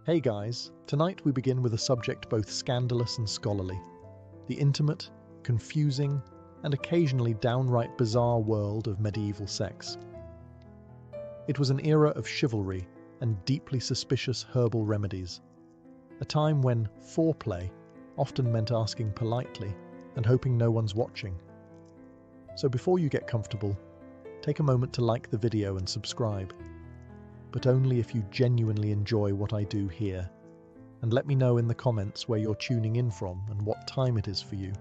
Hey guys, tonight we begin with a subject both scandalous and scholarly, the intimate, confusing, and occasionally downright bizarre world of medieval sex. It was an era of chivalry and deeply suspicious herbal remedies, a time when foreplay often meant asking politely and hoping no one's watching. So before you get comfortable, take a moment to like the video and subscribe, but only if you genuinely enjoy what I do here. And let me know in the comments where you're tuning in from and what time it is for you.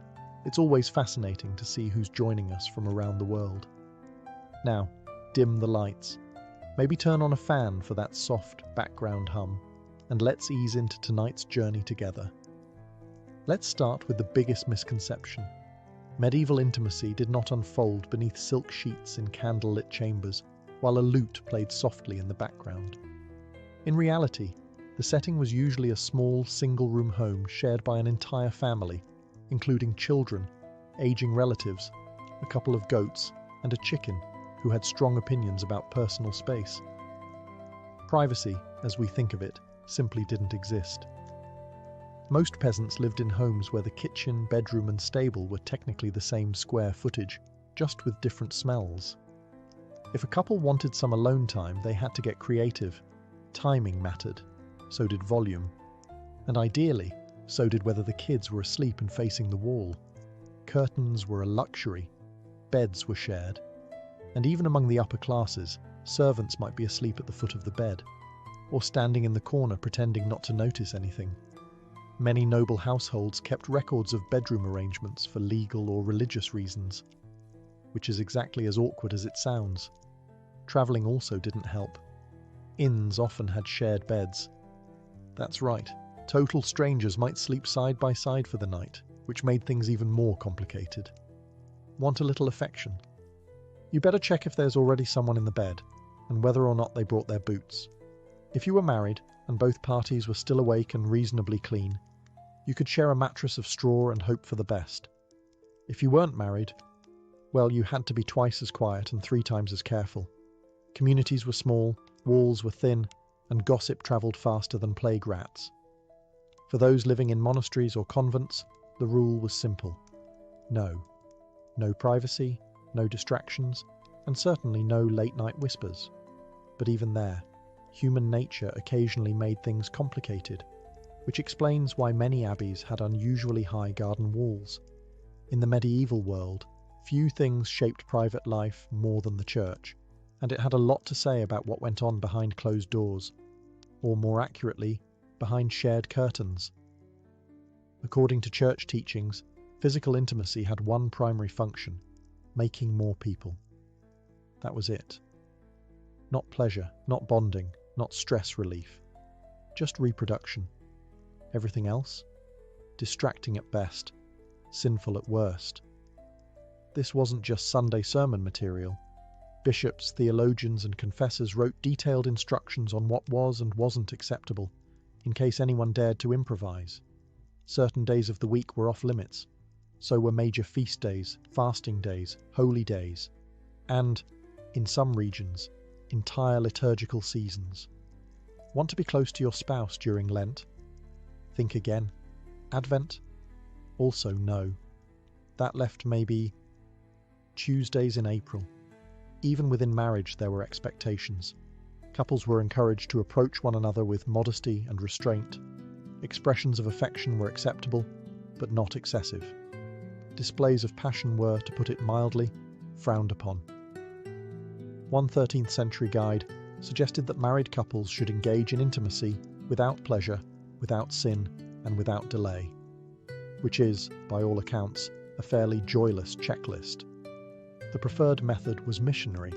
It's always fascinating to see who's joining us from around the world. Now, dim the lights. Maybe turn on a fan for that soft background hum, and let's ease into tonight's journey together. Let's start with the biggest misconception. Medieval intimacy did not unfold beneath silk sheets in candlelit chambers, while a lute played softly in the background. In reality, the setting was usually a small, single-room home shared by an entire family, including children, aging relatives, a couple of goats, and a chicken who had strong opinions about personal space. Privacy, as we think of it, simply didn't exist. Most peasants lived in homes where the kitchen, bedroom, and stable were technically the same square footage, just with different smells. If a couple wanted some alone time, they had to get creative. Timing mattered, so did volume. And ideally, so did whether the kids were asleep and facing the wall. Curtains were a luxury. Beds were shared. And even among the upper classes, servants might be asleep at the foot of the bed, or standing in the corner pretending not to notice anything. Many noble households kept records of bedroom arrangements for legal or religious reasons, which is exactly as awkward as it sounds. Travelling also didn't help. Inns often had shared beds. That's right, total strangers might sleep side by side for the night, which made things even more complicated. Want a little affection? You better check if there's already someone in the bed, and whether or not they brought their boots. If you were married, and both parties were still awake and reasonably clean, you could share a mattress of straw and hope for the best. If you weren't married, well, you had to be twice as quiet and 3 times as careful. Communities were small, walls were thin, and gossip travelled faster than plague rats. For those living in monasteries or convents, the rule was simple. No. No privacy, no distractions, and certainly no late-night whispers. But even there, human nature occasionally made things complicated, which explains why many abbeys had unusually high garden walls. In the medieval world, few things shaped private life more than the church, and it had a lot to say about what went on behind closed doors, or more accurately, behind shared curtains. According to church teachings, physical intimacy had one primary function: making more people. That was it. Not pleasure, not bonding, not stress relief. Just reproduction. Everything else? Distracting at best, sinful at worst. This wasn't just Sunday sermon material. Bishops, theologians, and confessors wrote detailed instructions on what was and wasn't acceptable, in case anyone dared to improvise. Certain days of the week were off limits. So were major feast days, fasting days, holy days, and, in some regions, entire liturgical seasons. Want to be close to your spouse during Lent? Think again. Advent? Also no. That left maybe Tuesdays in April. Even within marriage there were expectations. Couples were encouraged to approach one another with modesty and restraint. Expressions of affection were acceptable, but not excessive. Displays of passion were, to put it mildly, frowned upon. One 13th century guide suggested that married couples should engage in intimacy without pleasure, without sin, and without delay, which is, by all accounts, a fairly joyless checklist. The preferred method was missionary,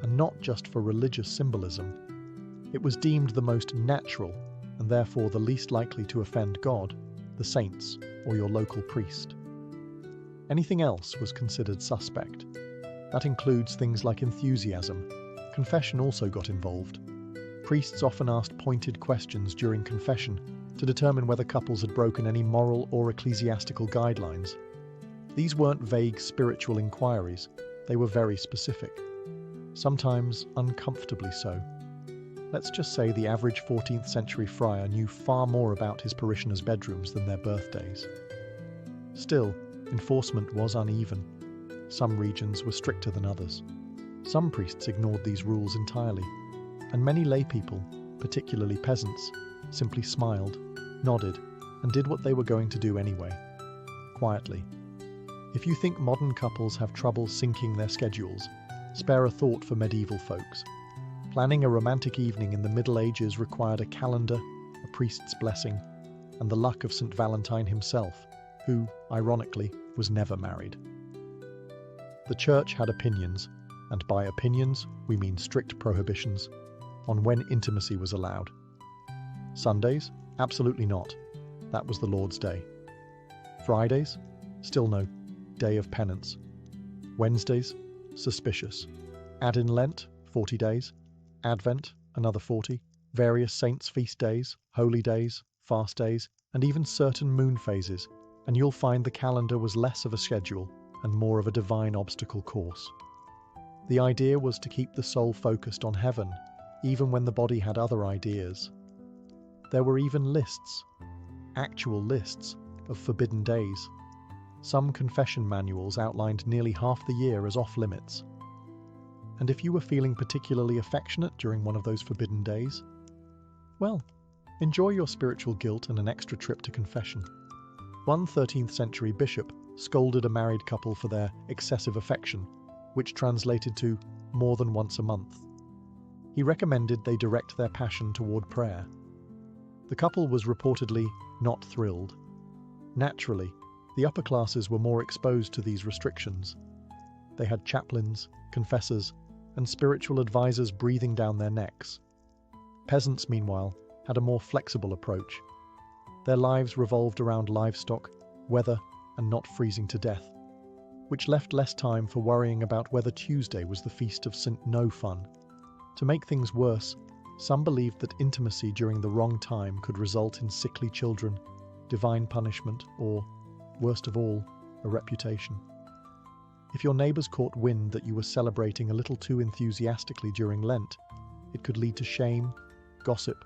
and not just for religious symbolism. It was deemed the most natural, and therefore the least likely to offend God, the saints, or your local priest. Anything else was considered suspect. That includes things like enthusiasm. Confession also got involved. Priests often asked pointed questions during confession to determine whether couples had broken any moral or ecclesiastical guidelines. These weren't vague spiritual inquiries, they were very specific, sometimes uncomfortably so. Let's just say the average 14th century friar knew far more about his parishioners' bedrooms than their birthdays. Still, enforcement was uneven. Some regions were stricter than others. Some priests ignored these rules entirely, and many lay people, particularly peasants, simply smiled, nodded, and did what they were going to do anyway, quietly. If you think modern couples have trouble syncing their schedules, spare a thought for medieval folks. Planning a romantic evening in the Middle Ages required a calendar, a priest's blessing, and the luck of St. Valentine himself, who, ironically, was never married. The Church had opinions, and by opinions we mean strict prohibitions, on when intimacy was allowed. Sundays? Absolutely not. That was the Lord's Day. Fridays? Still no. Day of penance. Wednesdays? Suspicious. Add in Lent, 40 days. Advent, another 40. Various saints' feast days, holy days, fast days, and even certain moon phases, and you'll find the calendar was less of a schedule and more of a divine obstacle course. The idea was to keep the soul focused on heaven, even when the body had other ideas. There were even lists, actual lists, of forbidden days. Some confession manuals outlined nearly half the year as off-limits. And if you were feeling particularly affectionate during one of those forbidden days, well, enjoy your spiritual guilt and an extra trip to confession. One 13th century bishop scolded a married couple for their excessive affection, which translated to more than once a month. He recommended they direct their passion toward prayer. The couple was reportedly not thrilled. Naturally, the upper classes were more exposed to these restrictions. They had chaplains, confessors, and spiritual advisors breathing down their necks. Peasants, meanwhile, had a more flexible approach. Their lives revolved around livestock, weather, and not freezing to death, which left less time for worrying about whether Tuesday was the feast of St. No Fun. To make things worse, some believed that intimacy during the wrong time could result in sickly children, divine punishment, or, worst of all, a reputation. If your neighbours caught wind that you were celebrating a little too enthusiastically during Lent, it could lead to shame, gossip,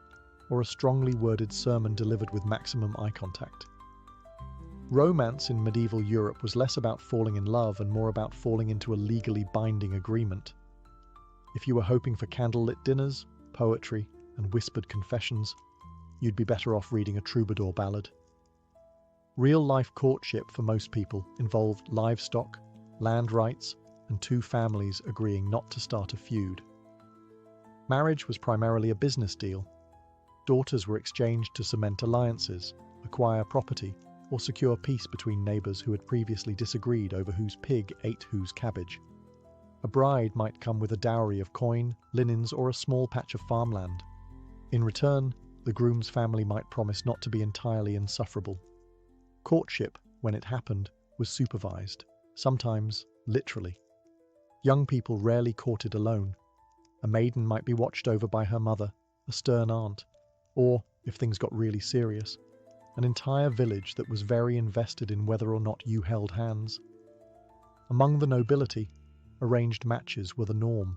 or a strongly worded sermon delivered with maximum eye contact. Romance in medieval Europe was less about falling in love and more about falling into a legally binding agreement. If you were hoping for candlelit dinners, poetry, and whispered confessions, you'd be better off reading a troubadour ballad. Real-life courtship for most people involved livestock, land rights, and two families agreeing not to start a feud. Marriage was primarily a business deal. Daughters were exchanged to cement alliances, acquire property, or secure peace between neighbours who had previously disagreed over whose pig ate whose cabbage. A bride might come with a dowry of coin, linens, or a small patch of farmland. In return, the groom's family might promise not to be entirely insufferable. Courtship, when it happened, was supervised, sometimes literally. Young people rarely courted alone. A maiden might be watched over by her mother, a stern aunt, or, if things got really serious, an entire village that was very invested in whether or not you held hands. Among the nobility, arranged matches were the norm.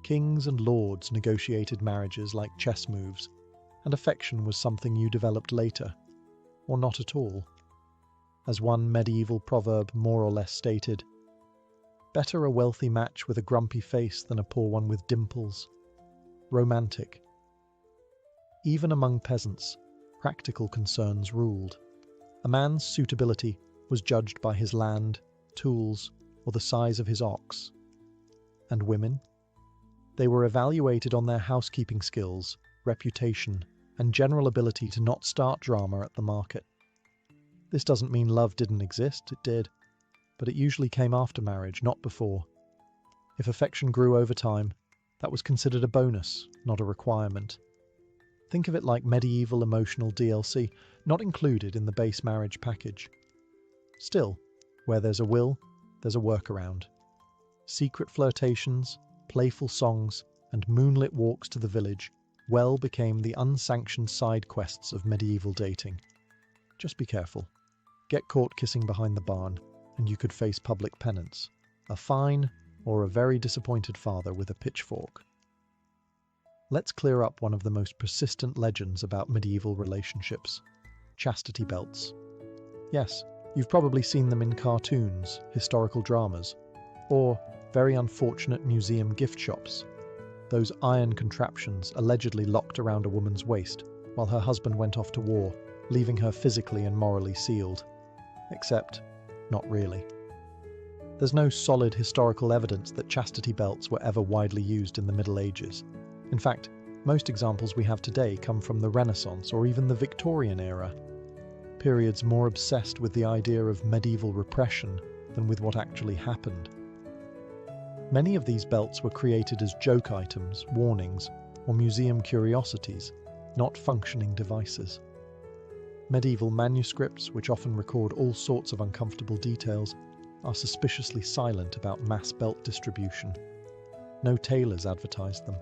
Kings and lords negotiated marriages like chess moves, and affection was something you developed later, or not at all. As one medieval proverb more or less stated, "Better a wealthy match with a grumpy face than a poor one with dimples." Romantic. Even among peasants, practical concerns ruled. A man's suitability was judged by his land, tools, or the size of his ox. And women? They were evaluated on their housekeeping skills, reputation, and general ability to not start drama at the market. This doesn't mean love didn't exist, it did, but it usually came after marriage, not before. If affection grew over time, that was considered a bonus, not a requirement. Think of it like medieval emotional DLC, not included in the base marriage package. Still, where there's a will, there's a workaround. Secret flirtations, playful songs, and moonlit walks to the village well became the unsanctioned side quests of medieval dating. Just be careful. Get caught kissing behind the barn, and you could face public penance, a fine, or a very disappointed father with a pitchfork. Let's clear up one of the most persistent legends about medieval relationships: chastity belts. Yes, you've probably seen them in cartoons, historical dramas, or very unfortunate museum gift shops. Those iron contraptions allegedly locked around a woman's waist while her husband went off to war, leaving her physically and morally sealed. Except, not really. There's no solid historical evidence that chastity belts were ever widely used in the Middle Ages. In fact, most examples we have today come from the Renaissance or even the Victorian era, periods more obsessed with the idea of medieval repression than with what actually happened. Many of these belts were created as joke items, warnings, or museum curiosities, not functioning devices. Medieval manuscripts, which often record all sorts of uncomfortable details, are suspiciously silent about mass belt distribution. No tailors advertised them.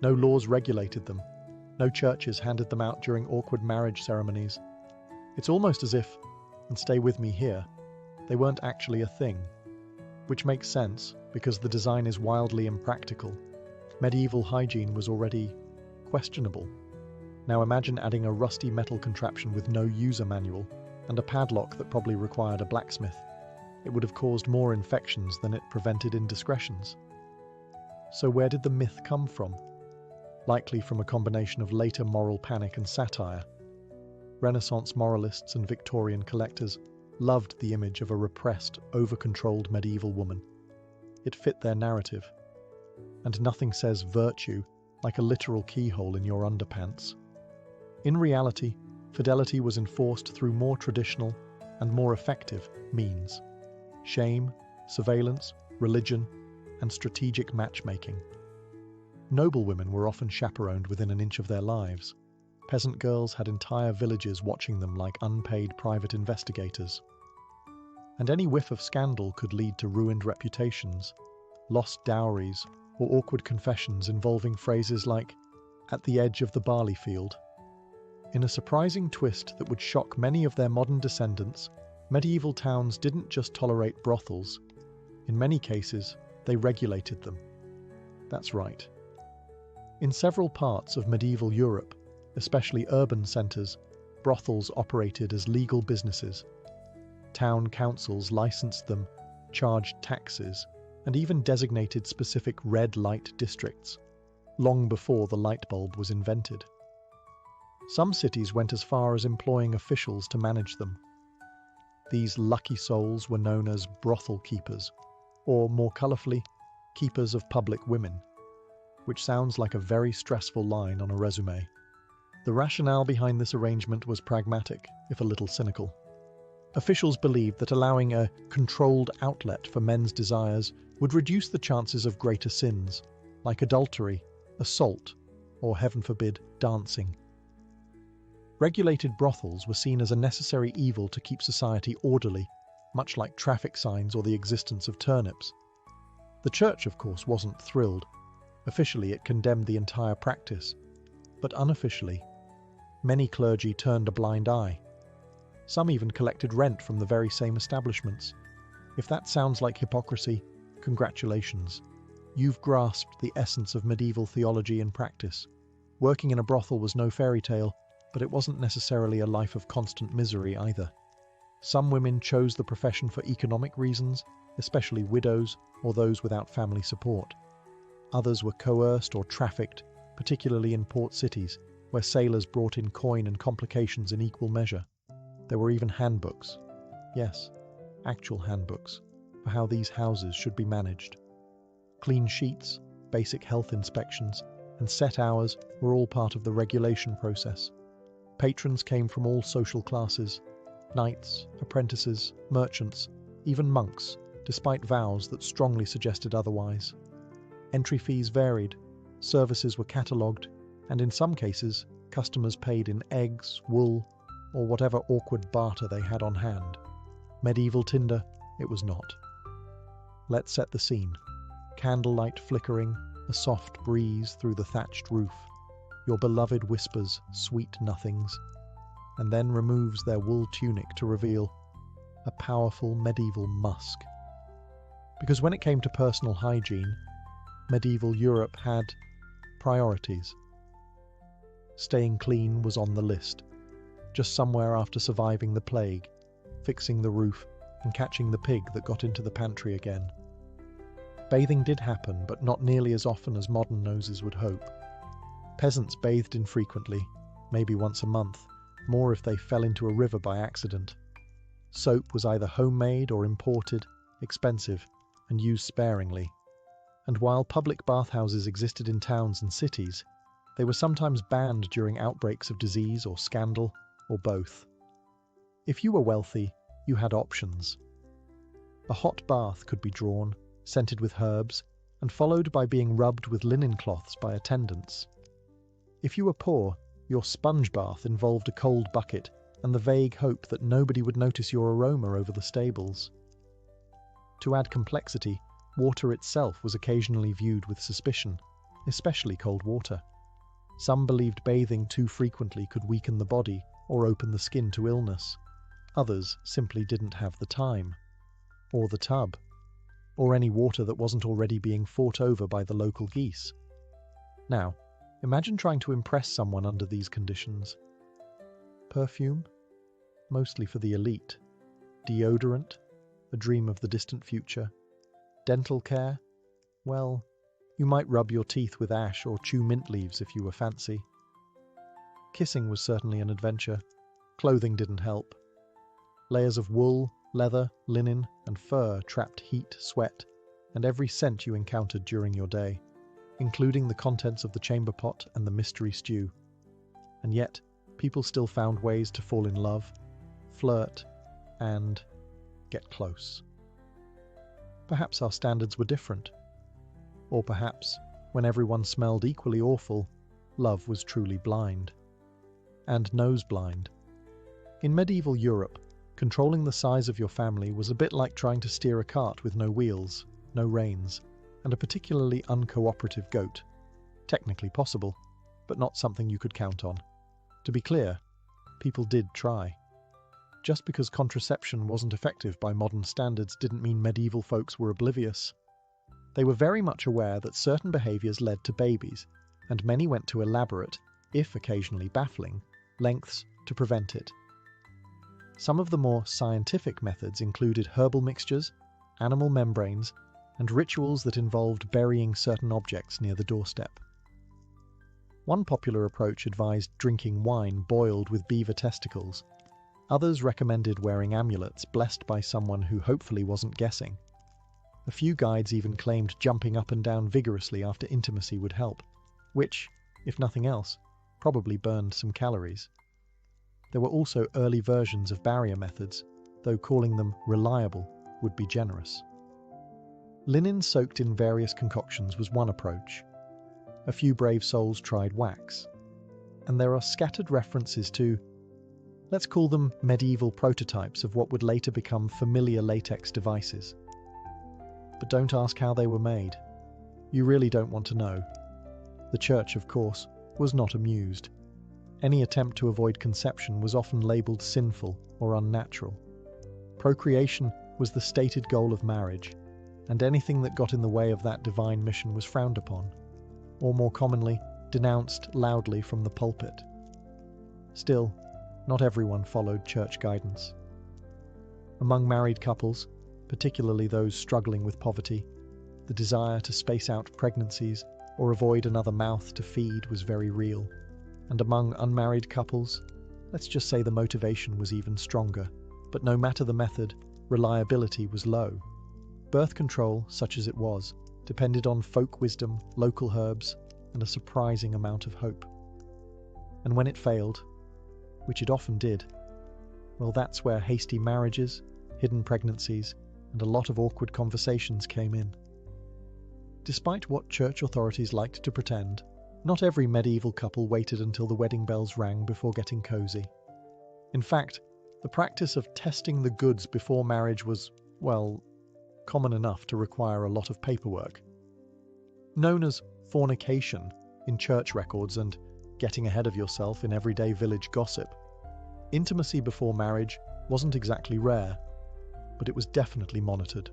No laws regulated them. No churches handed them out during awkward marriage ceremonies. It's almost as if, and stay with me here, they weren't actually a thing. Which makes sense, because the design is wildly impractical. Medieval hygiene was already questionable. Now imagine adding a rusty metal contraption with no user manual, and a padlock that probably required a blacksmith. It would have caused more infections than it prevented indiscretions. So where did the myth come from? Likely from a combination of later moral panic and satire. Renaissance moralists and Victorian collectors loved the image of a repressed, over-controlled medieval woman. It fit their narrative. And nothing says virtue like a literal keyhole in your underpants. In reality, fidelity was enforced through more traditional and more effective means: shame, surveillance, religion, and strategic matchmaking. Noblewomen were often chaperoned within an inch of their lives. Peasant girls had entire villages watching them like unpaid private investigators. And any whiff of scandal could lead to ruined reputations, lost dowries, or awkward confessions involving phrases like, "at the edge of the barley field." In a surprising twist that would shock many of their modern descendants, medieval towns didn't just tolerate brothels. In many cases, they regulated them. That's right. In several parts of medieval Europe, especially urban centres, brothels operated as legal businesses. Town councils licensed them, charged taxes, and even designated specific red light districts, long before the light bulb was invented. Some cities went as far as employing officials to manage them. These lucky souls were known as brothel keepers, or more colourfully, keepers of public women, which sounds like a very stressful line on a resume. The rationale behind this arrangement was pragmatic, if a little cynical. Officials believed that allowing a controlled outlet for men's desires would reduce the chances of greater sins, like adultery, assault, or, heaven forbid, dancing. Regulated brothels were seen as a necessary evil to keep society orderly, much like traffic signs or the existence of turnips. The church, of course, wasn't thrilled. Officially, it condemned the entire practice. But unofficially, many clergy turned a blind eye. Some even collected rent from the very same establishments. If that sounds like hypocrisy, congratulations. You've grasped the essence of medieval theology in practice. Working in a brothel was no fairy tale, but it wasn't necessarily a life of constant misery either. Some women chose the profession for economic reasons, especially widows or those without family support. Others were coerced or trafficked, particularly in port cities, where sailors brought in coin and complications in equal measure. There were even handbooks. Yes, actual handbooks, for how these houses should be managed. Clean sheets, basic health inspections, and set hours were all part of the regulation process. Patrons came from all social classes: knights, apprentices, merchants, even monks, despite vows that strongly suggested otherwise. Entry fees varied, services were catalogued, and in some cases, customers paid in eggs, wool, or whatever awkward barter they had on hand. Medieval tinder, it was not. Let's set the scene. Candlelight flickering, a soft breeze through the thatched roof. Your beloved whispers sweet nothings, and then removes their wool tunic to reveal a powerful medieval musk. Because when it came to personal hygiene, medieval Europe had, Priorities. Staying clean was on the list, just somewhere after surviving the plague, fixing the roof, and catching the pig that got into the pantry again. Bathing did happen, but not nearly as often as modern noses would hope. Peasants bathed infrequently, maybe once a month, more if they fell into a river by accident. Soap was either homemade or imported, expensive, and used sparingly. And while public bathhouses existed in towns and cities, they were sometimes banned during outbreaks of disease or scandal, or both. If you were wealthy, you had options. A hot bath could be drawn, scented with herbs, and followed by being rubbed with linen cloths by attendants. If you were poor, your sponge bath involved a cold bucket and the vague hope that nobody would notice your aroma over the stables. To add complexity, water itself was occasionally viewed with suspicion, especially cold water. Some believed bathing too frequently could weaken the body or open the skin to illness. Others simply didn't have the time, or the tub, or any water that wasn't already being fought over by the local geese. Now, imagine trying to impress someone under these conditions. Perfume? Mostly for the elite. Deodorant? A dream of the distant future. Dental care? Well, you might rub your teeth with ash or chew mint leaves if you were fancy. Kissing was certainly an adventure. Clothing didn't help. Layers of wool, leather, linen, and fur trapped heat, sweat, and every scent you encountered during your day, including the contents of the chamber pot and the mystery stew. And yet, people still found ways to fall in love, flirt, and get close. Perhaps our standards were different. Or perhaps, when everyone smelled equally awful, love was truly blind. And nose blind. In medieval Europe, controlling the size of your family was a bit like trying to steer a cart with no wheels, no reins, and a particularly uncooperative goat. Technically possible, but not something you could count on. To be clear, people did try. Just because contraception wasn't effective by modern standards didn't mean medieval folks were oblivious. They were very much aware that certain behaviours led to babies, and many went to elaborate, if occasionally baffling, lengths to prevent it. Some of the more scientific methods included herbal mixtures, animal membranes, and rituals that involved burying certain objects near the doorstep. One popular approach advised drinking wine boiled with beaver testicles. Others recommended wearing amulets blessed by someone who hopefully wasn't guessing. A few guides even claimed jumping up and down vigorously after intimacy would help, which, if nothing else, probably burned some calories. There were also early versions of barrier methods, though calling them reliable would be generous. Linen soaked in various concoctions was one approach. A few brave souls tried wax. And there are scattered references to, let's call them medieval prototypes of what would later become familiar latex devices. But don't ask how they were made. You really don't want to know. The church, of course, was not amused. Any attempt to avoid conception was often labelled sinful or unnatural. Procreation was the stated goal of marriage, and anything that got in the way of that divine mission was frowned upon, or more commonly, denounced loudly from the pulpit. Still, not everyone followed church guidance. Among married couples, particularly those struggling with poverty, the desire to space out pregnancies or avoid another mouth to feed was very real. And among unmarried couples, let's just say the motivation was even stronger. But no matter the method, reliability was low. Birth control, such as it was, depended on folk wisdom, local herbs, and a surprising amount of hope. And when it failed, which it often did, well, that's where hasty marriages, hidden pregnancies, and a lot of awkward conversations came in. Despite what church authorities liked to pretend, not every medieval couple waited until the wedding bells rang before getting cozy. In fact, the practice of testing the goods before marriage was, well, common enough to require a lot of paperwork. Known as fornication in church records and getting ahead of yourself in everyday village gossip, intimacy before marriage wasn't exactly rare, but it was definitely monitored.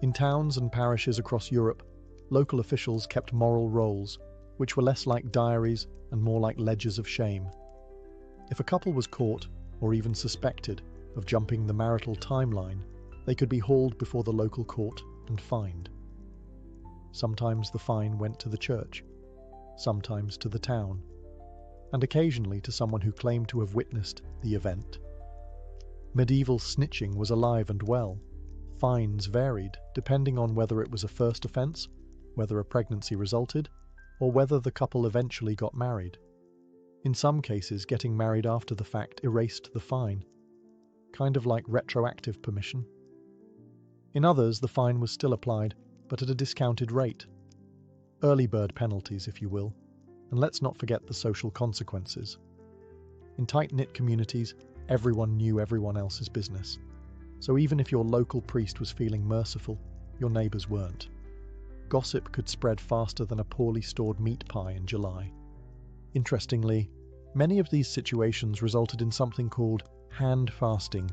In towns and parishes across Europe, local officials kept moral rolls, which were less like diaries and more like ledgers of shame. If a couple was caught, or even suspected, of jumping the marital timeline, they could be hauled before the local court and fined. Sometimes the fine went to the church, sometimes to the town, and occasionally to someone who claimed to have witnessed the event. Medieval snitching was alive and well. Fines varied depending on whether it was a first offence, whether a pregnancy resulted, or whether the couple eventually got married. In some cases, getting married after the fact erased the fine, kind of like retroactive permission. In others, the fine was still applied, but at a discounted rate. Early bird penalties, if you will, and let's not forget the social consequences. In tight-knit communities, everyone knew everyone else's business. So even if your local priest was feeling merciful, your neighbours weren't. Gossip could spread faster than a poorly stored meat pie in July. Interestingly, many of these situations resulted in something called hand fasting,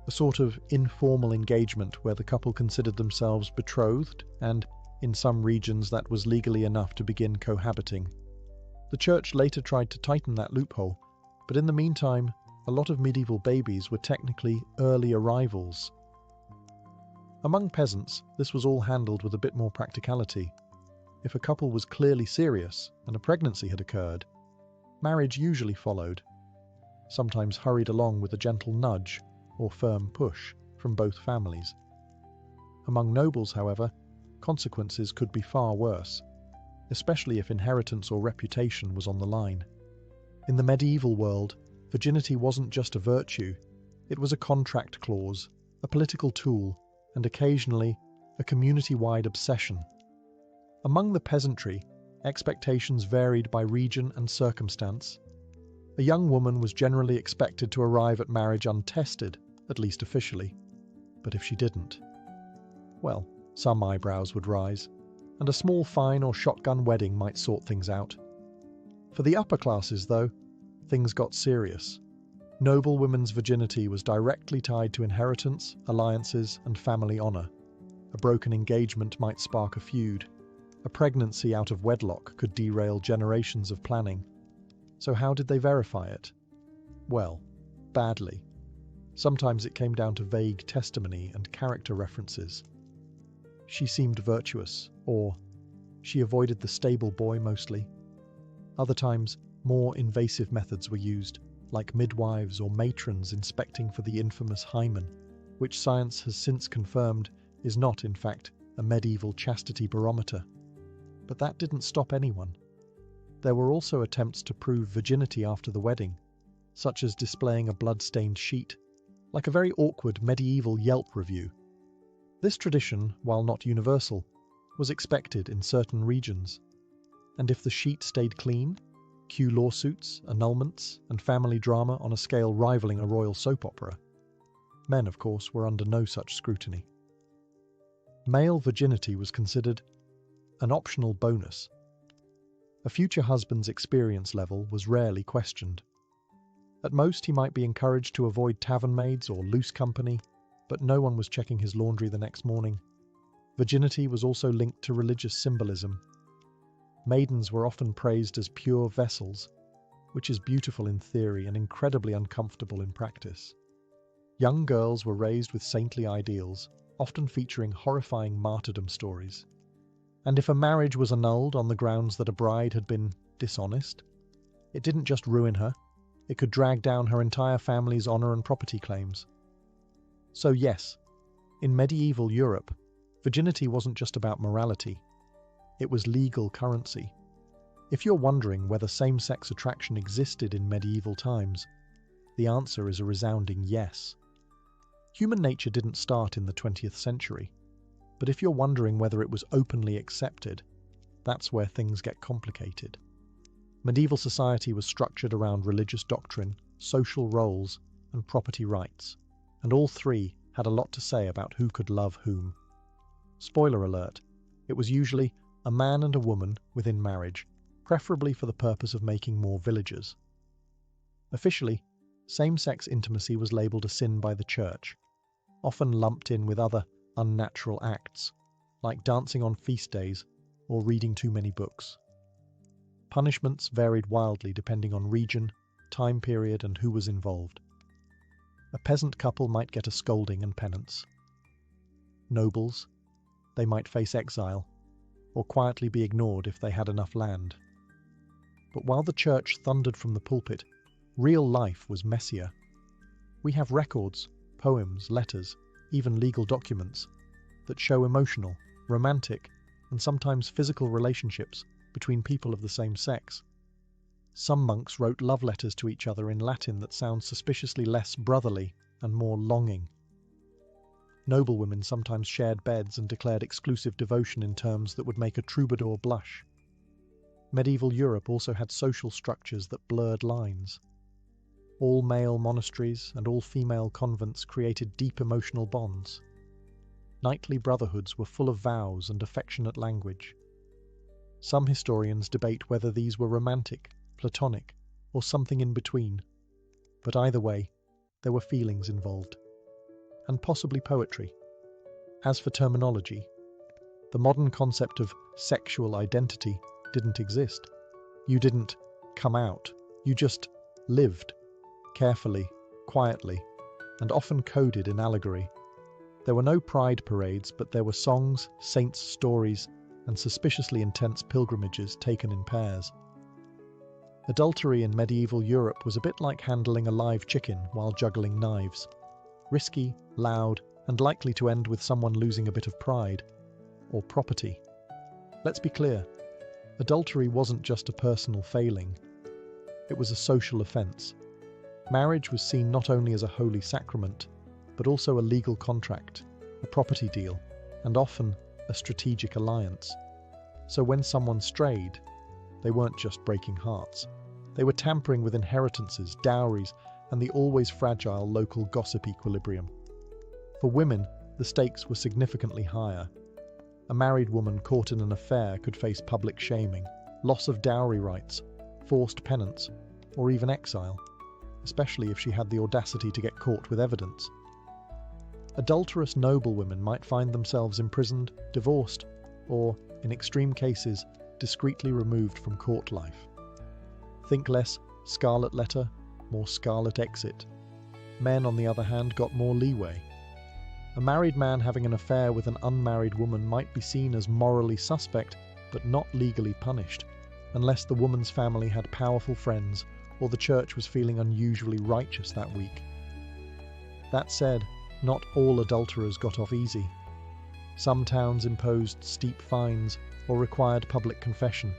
a sort of informal engagement where the couple considered themselves betrothed and, in some regions, that was legally enough to begin cohabiting. The church later tried to tighten that loophole, but in the meantime, a lot of medieval babies were technically early arrivals. Among peasants, this was all handled with a bit more practicality. If a couple was clearly serious and a pregnancy had occurred, marriage usually followed, sometimes hurried along with a gentle nudge or firm push from both families. Among nobles, however, consequences could be far worse, especially if inheritance or reputation was on the line. In the medieval world, virginity wasn't just a virtue, it was a contract clause, a political tool, and occasionally a community-wide obsession. Among the peasantry, expectations varied by region and circumstance. A young woman was generally expected to arrive at marriage untested, at least officially. But if she didn't, well, some eyebrows would rise, and a small fine or shotgun wedding might sort things out. For the upper classes, though, things got serious. Noble women's virginity was directly tied to inheritance, alliances, and family honour. A broken engagement might spark a feud. A pregnancy out of wedlock could derail generations of planning. So how did they verify it? Well, badly. Sometimes it came down to vague testimony and character references. She seemed virtuous, or she avoided the stable boy mostly. Other times, more invasive methods were used, like midwives or matrons inspecting for the infamous hymen, which science has since confirmed is not, in fact, a medieval chastity barometer. But that didn't stop anyone. There were also attempts to prove virginity after the wedding, such as displaying a blood-stained sheet, like a very awkward medieval Yelp review. This tradition, while not universal, was expected in certain regions. And if the sheet stayed clean, cue lawsuits, annulments, and family drama on a scale rivaling a royal soap opera. Men, of course, were under no such scrutiny. Male virginity was considered an optional bonus. A future husband's experience level was rarely questioned. At most, he might be encouraged to avoid tavern maids or loose company, but no one was checking his laundry the next morning. Virginity was also linked to religious symbolism. Maidens were often praised as pure vessels, which is beautiful in theory and incredibly uncomfortable in practice. Young girls were raised with saintly ideals, often featuring horrifying martyrdom stories. And if a marriage was annulled on the grounds that a bride had been dishonest, it didn't just ruin her, it could drag down her entire family's honour and property claims. So yes, in medieval Europe, virginity wasn't just about morality. It was legal currency. If you're wondering whether same-sex attraction existed in medieval times, the answer is a resounding yes. Human nature didn't start in the 20th century, but if you're wondering whether it was openly accepted, that's where things get complicated. Medieval society was structured around religious doctrine, social roles, and property rights, and all three had a lot to say about who could love whom. Spoiler alert, it was usually a man and a woman within marriage, preferably for the purpose of making more villagers. Officially, same-sex intimacy was labelled a sin by the church, often lumped in with other unnatural acts, like dancing on feast days or reading too many books. Punishments varied wildly depending on region, time period, and who was involved. A peasant couple might get a scolding and penance. Nobles, they might face exile, or quietly be ignored if they had enough land. But while the church thundered from the pulpit, real life was messier. We have records, poems, letters, even legal documents that show emotional, romantic, and sometimes physical relationships between people of the same sex. Some monks wrote love letters to each other in Latin that sound suspiciously less brotherly and more longing. Noblewomen sometimes shared beds and declared exclusive devotion in terms that would make a troubadour blush. Medieval Europe also had social structures that blurred lines. All male monasteries and all female convents created deep emotional bonds. Knightly brotherhoods were full of vows and affectionate language. Some historians debate whether these were romantic, platonic, or something in between. But either way, there were feelings involved. And possibly poetry. As for terminology, the modern concept of sexual identity didn't exist. You didn't come out. You just lived, carefully, quietly, and often coded in allegory. There were no pride parades, but there were songs, saints' stories, and suspiciously intense pilgrimages taken in pairs. Adultery in medieval Europe was a bit like handling a live chicken while juggling knives. Risky, loud, and likely to end with someone losing a bit of pride, or property. Let's be clear, adultery wasn't just a personal failing. It was a social offence. Marriage was seen not only as a holy sacrament, but also a legal contract, a property deal, and often a strategic alliance. So when someone strayed, they weren't just breaking hearts. They were tampering with inheritances, dowries, and the always fragile local gossip equilibrium. For women, the stakes were significantly higher. A married woman caught in an affair could face public shaming, loss of dowry rights, forced penance, or even exile, especially if she had the audacity to get caught with evidence. Adulterous noblewomen might find themselves imprisoned, divorced, or, in extreme cases, discreetly removed from court life. Think less scarlet letter, more scarlet exit. Men, on the other hand, got more leeway. A married man having an affair with an unmarried woman might be seen as morally suspect, but not legally punished, unless the woman's family had powerful friends or the church was feeling unusually righteous that week. That said, not all adulterers got off easy. Some towns imposed steep fines or required public confession.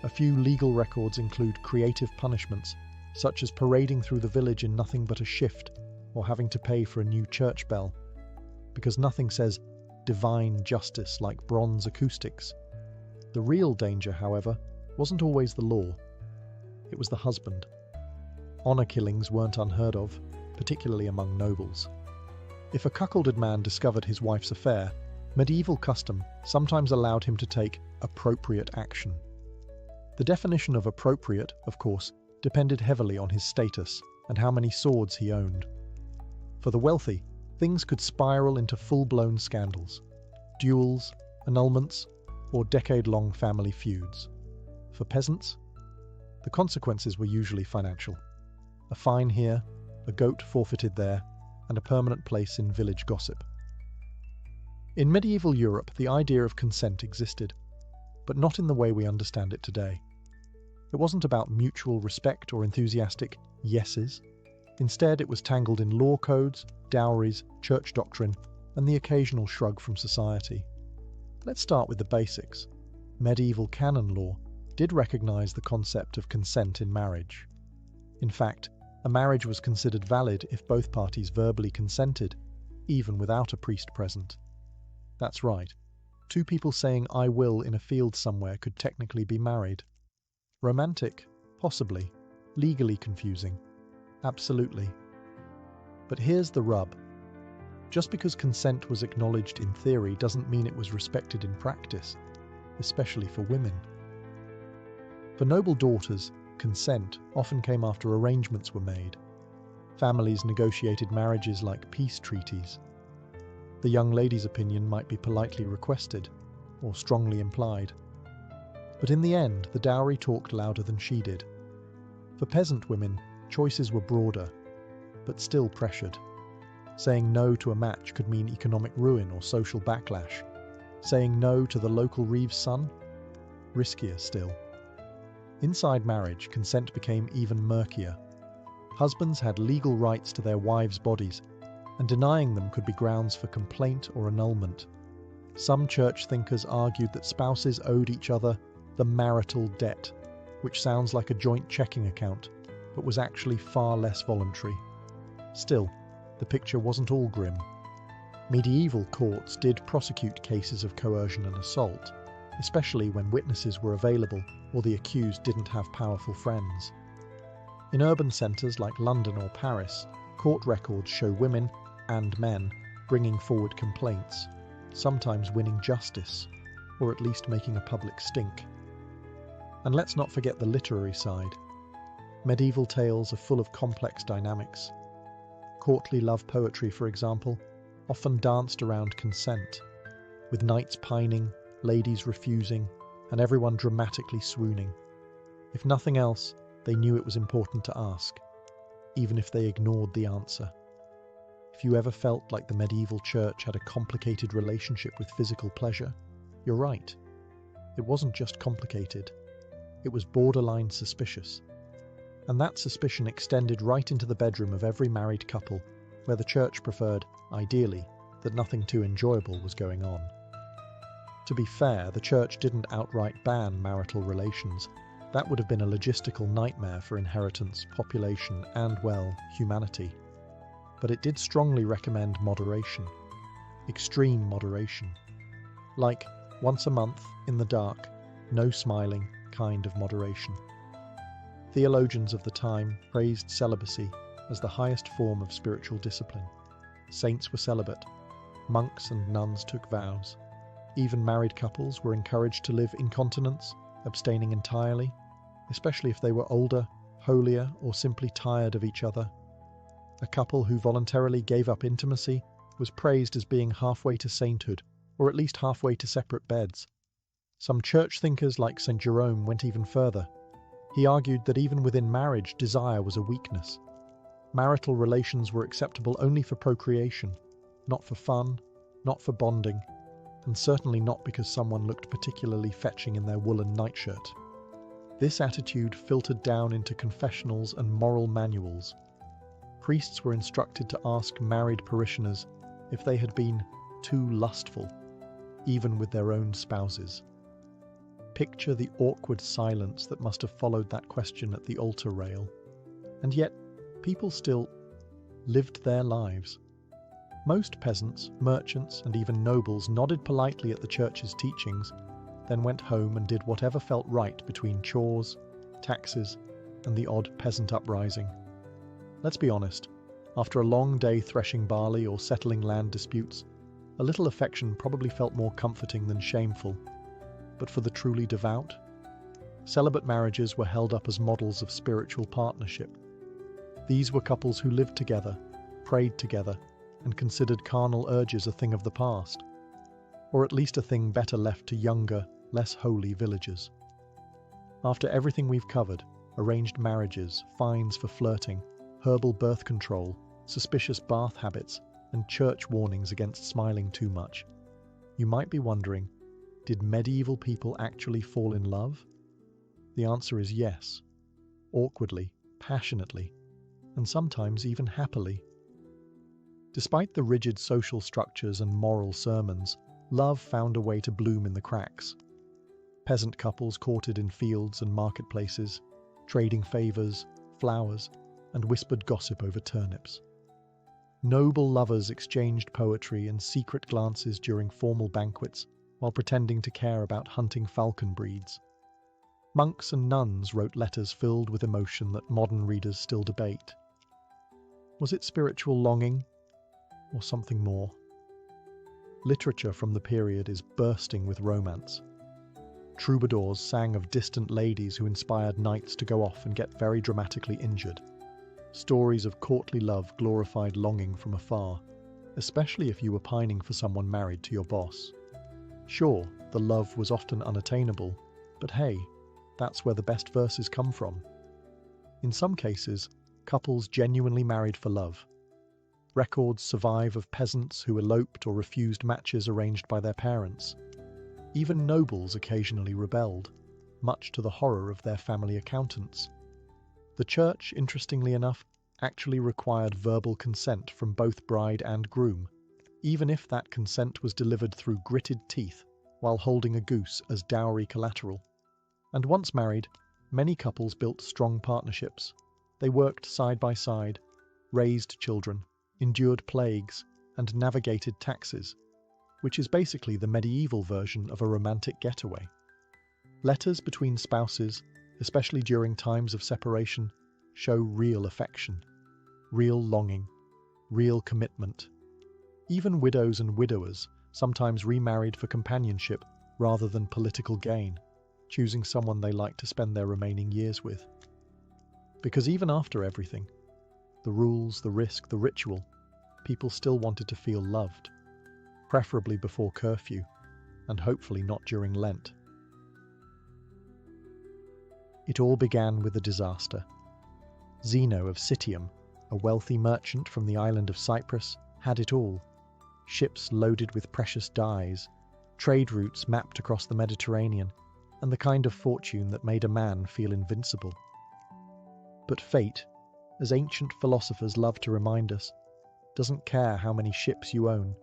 A few legal records include creative punishments, such as parading through the village in nothing but a shift or having to pay for a new church bell, because nothing says divine justice like bronze acoustics. The real danger, however, wasn't always the law. It was the husband. Honour killings weren't unheard of, particularly among nobles. If a cuckolded man discovered his wife's affair, medieval custom sometimes allowed him to take appropriate action. The definition of appropriate, of course, depended heavily on his status and how many swords he owned. For the wealthy, things could spiral into full-blown scandals, duels, annulments, or decade-long family feuds. For peasants, the consequences were usually financial. A fine here, a goat forfeited there, and a permanent place in village gossip. In medieval Europe, the idea of consent existed, but not in the way we understand it today. It wasn't about mutual respect or enthusiastic yeses. Instead, it was tangled in law codes, dowries, church doctrine, and the occasional shrug from society. Let's start with the basics. Medieval canon law did recognize the concept of consent in marriage. In fact, a marriage was considered valid if both parties verbally consented, even without a priest present. That's right. Two people saying "I will" in a field somewhere could technically be married. Romantic? Possibly. Legally confusing? Absolutely. But here's the rub. Just because consent was acknowledged in theory doesn't mean it was respected in practice, especially for women. For noble daughters, consent often came after arrangements were made. Families negotiated marriages like peace treaties. The young lady's opinion might be politely requested, or strongly implied. But in the end, the dowry talked louder than she did. For peasant women, choices were broader, but still pressured. Saying no to a match could mean economic ruin or social backlash. Saying no to the local Reeves' son? Riskier still. Inside marriage, consent became even murkier. Husbands had legal rights to their wives' bodies, and denying them could be grounds for complaint or annulment. Some church thinkers argued that spouses owed each other the marital debt, which sounds like a joint checking account, but was actually far less voluntary. Still, the picture wasn't all grim. Medieval courts did prosecute cases of coercion and assault, especially when witnesses were available or the accused didn't have powerful friends. In urban centres like London or Paris, court records show women and men bringing forward complaints, sometimes winning justice, or at least making a public stink. And let's not forget the literary side. Medieval tales are full of complex dynamics. Courtly love poetry, for example, often danced around consent, with knights pining, ladies refusing, and everyone dramatically swooning. If nothing else, they knew it was important to ask, even if they ignored the answer. If you ever felt like the medieval church had a complicated relationship with physical pleasure, you're right. It wasn't just complicated, it was borderline suspicious. And that suspicion extended right into the bedroom of every married couple, where the church preferred, ideally, that nothing too enjoyable was going on. To be fair, the church didn't outright ban marital relations. That would have been a logistical nightmare for inheritance, population, and, well, humanity. But it did strongly recommend moderation. Extreme moderation. Like, once a month, in the dark, no smiling kind of moderation. Theologians of the time praised celibacy as the highest form of spiritual discipline. Saints were celibate. Monks and nuns took vows. Even married couples were encouraged to live in continence, abstaining entirely, especially if they were older, holier, or simply tired of each other. A couple who voluntarily gave up intimacy was praised as being halfway to sainthood, or at least halfway to separate beds. Some church thinkers like St. Jerome went even further. He argued that even within marriage, desire was a weakness. Marital relations were acceptable only for procreation, not for fun, not for bonding, and certainly not because someone looked particularly fetching in their woolen nightshirt. This attitude filtered down into confessionals and moral manuals. Priests were instructed to ask married parishioners if they had been too lustful, even with their own spouses. Picture the awkward silence that must have followed that question at the altar rail. And yet, people still lived their lives. Most peasants, merchants, and even nobles nodded politely at the church's teachings, then went home and did whatever felt right between chores, taxes, and the odd peasant uprising. Let's be honest, after a long day threshing barley or settling land disputes, a little affection probably felt more comforting than shameful. But for the truly devout, celibate marriages were held up as models of spiritual partnership. These were couples who lived together, prayed together, and considered carnal urges a thing of the past, or at least a thing better left to younger, less holy villagers. After everything we've covered, arranged marriages, fines for flirting, herbal birth control, suspicious bath habits, and church warnings against smiling too much, you might be wondering, did medieval people actually fall in love? The answer is yes. Awkwardly, passionately, and sometimes even happily. Despite the rigid social structures and moral sermons, love found a way to bloom in the cracks. Peasant couples courted in fields and marketplaces, trading favours, flowers, and whispered gossip over turnips. Noble lovers exchanged poetry and secret glances during formal banquets, while pretending to care about hunting falcon breeds. Monks and nuns wrote letters filled with emotion that modern readers still debate. Was it spiritual longing, or something more? Literature from the period is bursting with romance. Troubadours sang of distant ladies who inspired knights to go off and get very dramatically injured. Stories of courtly love glorified longing from afar, especially if you were pining for someone married to your boss. Sure, the love was often unattainable, But hey, that's where the best verses come from. In some cases, couples genuinely married for love. Records survive of peasants who eloped or refused matches arranged by their parents. Even nobles occasionally rebelled, much to the horror of their family accountants. The church, interestingly enough, actually required verbal consent from both bride and groom, even if that consent was delivered through gritted teeth while holding a goose as dowry collateral. And once married, many couples built strong partnerships. They worked side by side, raised children, endured plagues, and navigated taxes, which is basically the medieval version of a romantic getaway. Letters between spouses, especially during times of separation, show real affection, real longing, real commitment. Even widows and widowers sometimes remarried for companionship rather than political gain, choosing someone they like to spend their remaining years with. Because even after everything, the rules, the risk, the ritual, people still wanted to feel loved, preferably before curfew, and hopefully not during Lent. It all began with a disaster. Zeno of Citium, a wealthy merchant from the island of Cyprus, had it all. Ships loaded with precious dyes, trade routes mapped across the Mediterranean, and the kind of fortune that made a man feel invincible. But fate, as ancient philosophers love to remind us, doesn't care how many ships you own.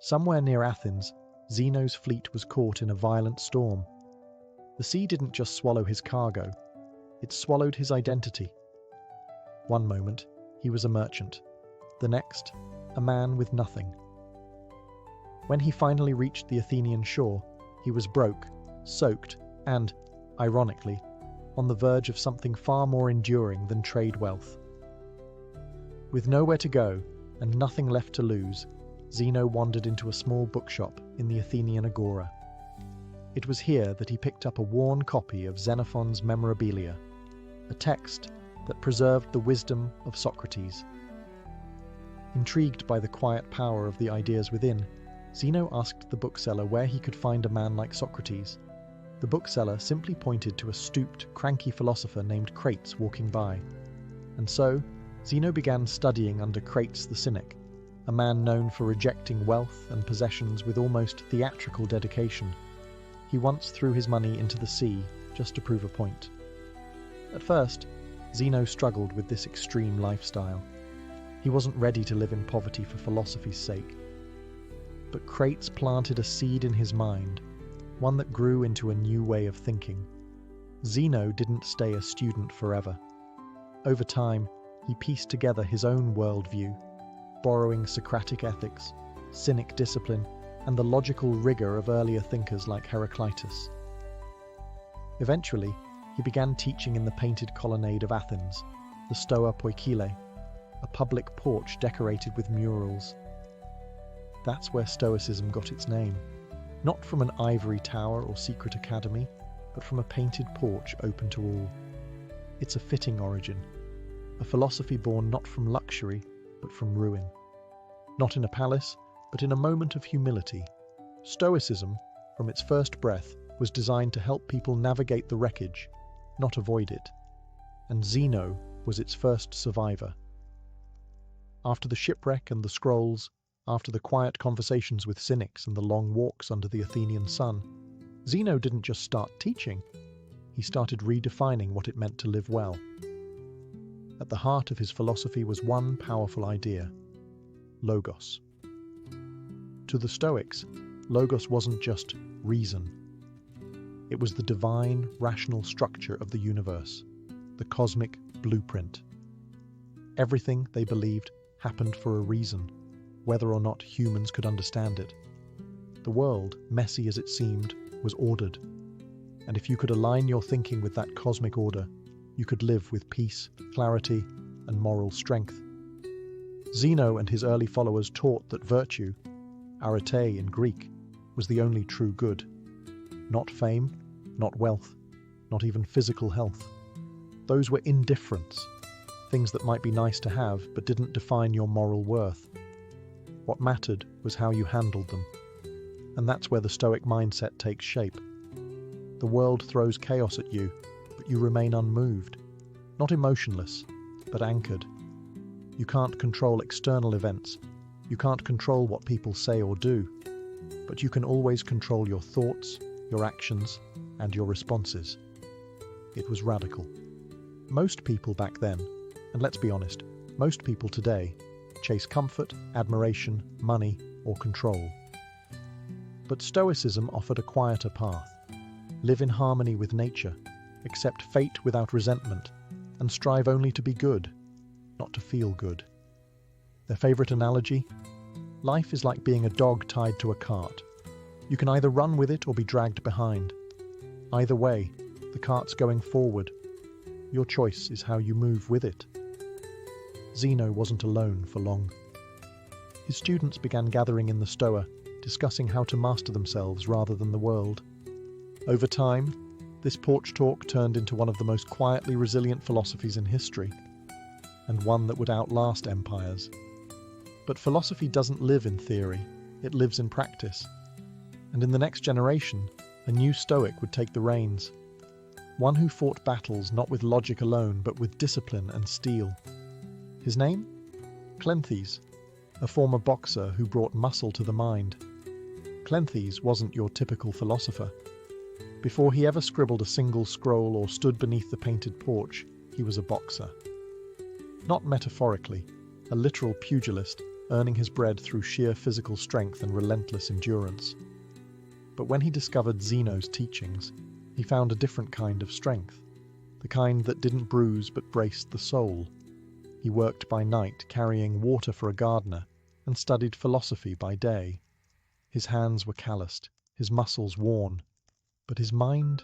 Somewhere near Athens, Zeno's fleet was caught in a violent storm. The sea didn't just swallow his cargo, it swallowed his identity. One moment, he was a merchant. The next, a man with nothing. When he finally reached the Athenian shore, he was broke, soaked, and, ironically, on the verge of something far more enduring than trade wealth. With nowhere to go and nothing left to lose, Zeno wandered into a small bookshop in the Athenian agora. It was here that he picked up a worn copy of Xenophon's Memorabilia, a text that preserved the wisdom of Socrates. Intrigued by the quiet power of the ideas within, Zeno asked the bookseller where he could find a man like Socrates. The bookseller simply pointed to a stooped, cranky philosopher named Crates walking by. And so, Zeno began studying under Crates the Cynic, a man known for rejecting wealth and possessions with almost theatrical dedication. He once threw his money into the sea just to prove a point. At first, Zeno struggled with this extreme lifestyle. He wasn't ready to live in poverty for philosophy's sake. But Crates planted a seed in his mind, one that grew into a new way of thinking. Zeno didn't stay a student forever. Over time, he pieced together his own worldview, borrowing Socratic ethics, Cynic discipline, and the logical rigor of earlier thinkers like Heraclitus. Eventually, he began teaching in the painted colonnade of Athens, the Stoa Poikile, a public porch decorated with murals. That's where Stoicism got its name, not from an ivory tower or secret academy, but from a painted porch open to all. It's a fitting origin, a philosophy born not from luxury, but from ruin. Not in a palace, but in a moment of humility. Stoicism, from its first breath, was designed to help people navigate the wreckage, not avoid it. And Zeno was its first survivor. After the shipwreck and the scrolls, after the quiet conversations with cynics and the long walks under the Athenian sun, Zeno didn't just start teaching, he started redefining what it meant to live well. At the heart of his philosophy was one powerful idea: logos. To the Stoics, logos wasn't just reason. It was the divine, rational structure of the universe, the cosmic blueprint. Everything, they believed, happened for a reason, whether or not humans could understand it. The world, messy as it seemed, was ordered, and if you could align your thinking with that cosmic order, you could live with peace, clarity, and moral strength. Zeno and his early followers taught that virtue, arete in Greek, was the only true good. Not fame, not wealth, not even physical health. Those were indifferents, things that might be nice to have but didn't define your moral worth. What mattered was how you handled them. And that's where the Stoic mindset takes shape. The world throws chaos at you, but you remain unmoved. Not emotionless, but anchored. You can't control external events. You can't control what people say or do. But you can always control your thoughts, your actions, and your responses. It was radical. Most people back then, and let's be honest, most people today, chase comfort, admiration, money, or control. But Stoicism offered a quieter path. Live in harmony with nature, accept fate without resentment, and strive only to be good, not to feel good. Their favorite analogy? Life is like being a dog tied to a cart. You can either run with it or be dragged behind. Either way, the cart's going forward. Your choice is how you move with it. Zeno wasn't alone for long. His students began gathering in the Stoa, discussing how to master themselves rather than the world. Over time, this porch talk turned into one of the most quietly resilient philosophies in history, and one that would outlast empires. But philosophy doesn't live in theory, it lives in practice. And in the next generation, a new Stoic would take the reins. One who fought battles not with logic alone, but with discipline and steel. His name? Cleanthes, a former boxer who brought muscle to the mind. Cleanthes wasn't your typical philosopher. Before he ever scribbled a single scroll or stood beneath the painted porch, he was a boxer. Not metaphorically, a literal pugilist, earning his bread through sheer physical strength and relentless endurance. But when he discovered Zeno's teachings, he found a different kind of strength, the kind that didn't bruise but braced the soul. He worked by night carrying water for a gardener and studied philosophy by day. His hands were calloused, his muscles worn, but his mind